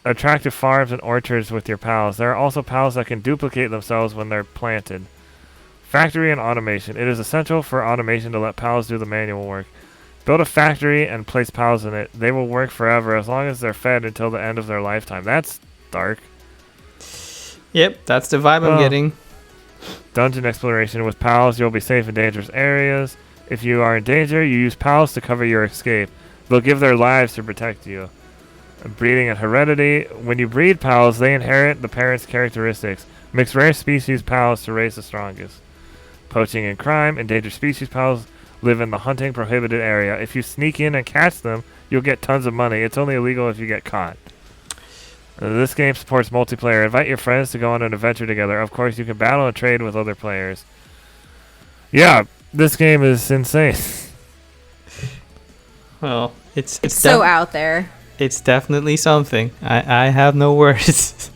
attractive farms and orchards with your pals. There are also pals that can duplicate themselves when they're planted. Factory and automation. It is essential for automation to let pals do the manual work. Build a factory and place pals in it. They will work forever as long as they're fed until the end of their lifetime. That's dark. Yep, that's the vibe I'm getting. Dungeon exploration. With pals, you'll be safe in dangerous areas. If you are in danger, you use pals to cover your escape. They'll give their lives to protect you. Breeding and heredity. When you breed pals, they inherit the parents' characteristics. Mix rare species pals to raise the strongest. Poaching and crime. Endangered species pals live in the hunting prohibited area. If you sneak in and catch them, you'll get tons of money. It's only illegal if you get caught. This game supports multiplayer. Invite your friends to go on an adventure together. Of course, you can battle and trade with other players. Yeah, this game is insane. Well, it's so out there. It's definitely something. I have no words.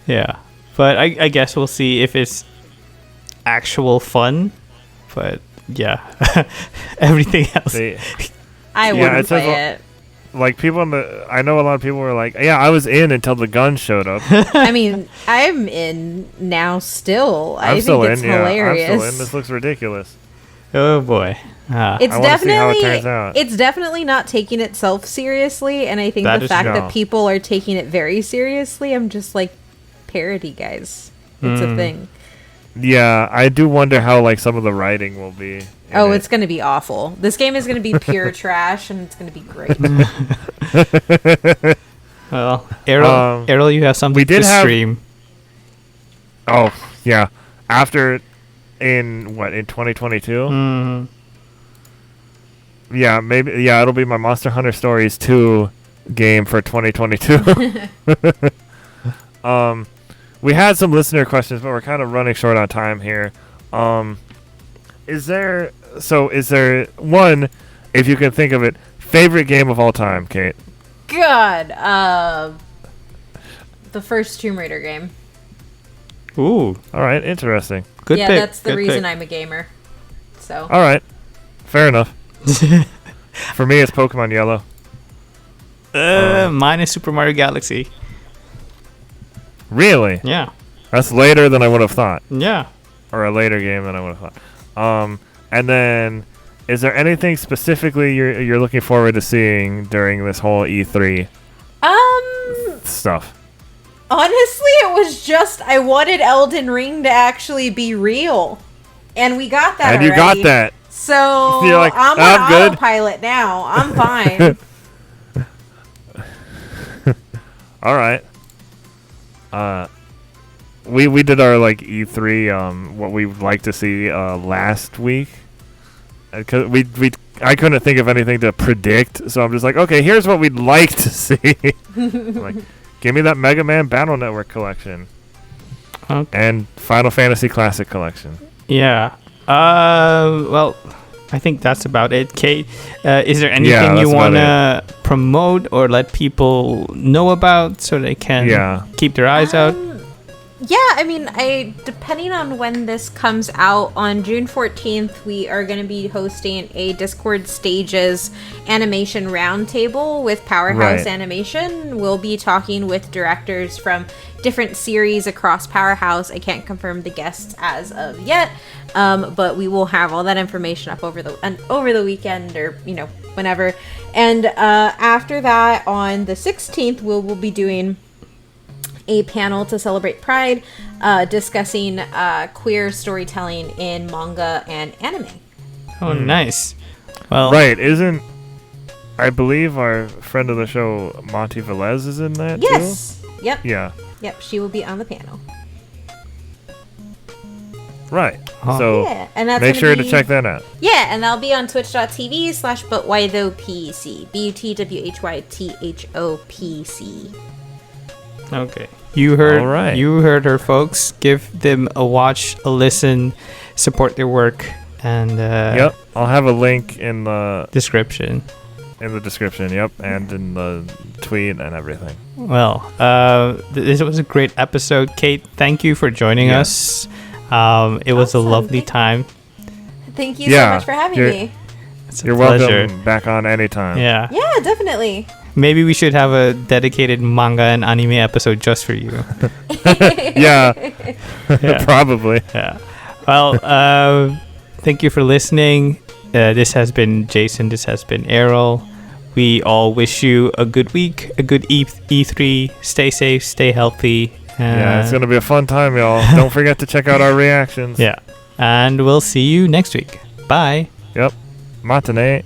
Yeah, but I guess we'll see if it's actual fun. But yeah, everything else. I wouldn't play it. Like people I know a lot of people were like, yeah, I was in until the gun showed up. I mean, I'm in now still. I think it's hilarious. I'm still in. This looks ridiculous. Oh boy. It's definitely not taking itself seriously, and I think the fact that people are taking it very seriously, I'm just like, parody, guys. It's a thing. Yeah, I do wonder how like some of the writing will be. Oh, it's going to be awful. This game is going to be pure trash, and it's going to be great. Well, Errol, you have something to stream. Oh, yeah. After, in 2022? Yeah, maybe. Yeah, it'll be my Monster Hunter Stories 2 game for 2022. We had some listener questions, but we're kind of running short on time here. Is there one, if you can think of it, favorite game of all time, Kate? God, the first Tomb Raider game. Ooh, All right, interesting. good Yeah, pick. that's the good reason pick. I'm a gamer. So. All right, fair enough. For me, it's Pokemon Yellow. Mine is Super Mario Galaxy. Really? Yeah. That's later than I would have thought, Yeah. or a later game than I would have thought. And then, is there anything specifically you're looking forward to seeing during this whole E3 stuff? Honestly, it was just I wanted Elden Ring to actually be real, and we got that. And you already. got that. So You're like, I'm I'm on good. autopilot now. I'm fine. All right. We did our like E3 what we'd like to see last week. Cause I couldn't think of anything to predict, so I'm just like, okay, here's what we'd like to see. I'm like, give me that Mega Man Battle Network collection Okay. and Final Fantasy Classic collection. Yeah. Well, I think that's about it. Kate, is there anything Yeah, you that's want about to promote or let people know about so they can keep their eyes out? Yeah, I mean, depending on when this comes out, on June 14th, we are going to be hosting a Discord Stages animation roundtable with Powerhouse Right. Animation. We'll be talking with directors from different series across Powerhouse. I can't confirm the guests as of yet, but we will have all that information up over the weekend, or whenever. And after that, on the 16th, we'll be doing a panel to celebrate Pride, discussing queer storytelling in manga and anime. Oh, nice. Well, Right, I believe our friend of the show, Monty Velez, is in that Yes. Yep. too? Yeah. Yep. She will be on the panel. Right. Oh. So Yeah, and that's make gonna sure to be- check that out. Yeah, and that'll be on twitch.tv/butwhythopc. BUTWHYTHOPC. Okay. You heard All right. You heard her, folks. Give them a watch, a listen, support their work, and Yep. I'll have a link in the description. description. Yep, and in the tweet and everything. Well, this was a great episode. Kate, thank you for joining us. It was a Awesome. lovely time. Thank you Yeah, so much for having you're- me. It's a You're pleasure. welcome back on anytime. Yeah. Yeah, definitely. Maybe we should have a dedicated manga and anime episode just for you. Yeah. Yeah. Probably. Yeah. Well, thank you for listening. This has been Jason. This has been Erroll. We all wish you a good week, a good E3. Stay safe, stay healthy. Yeah, it's gonna be a fun time, y'all. Don't forget to check out our reactions. Yeah. And we'll see you next week. Bye. Yep. Matinee.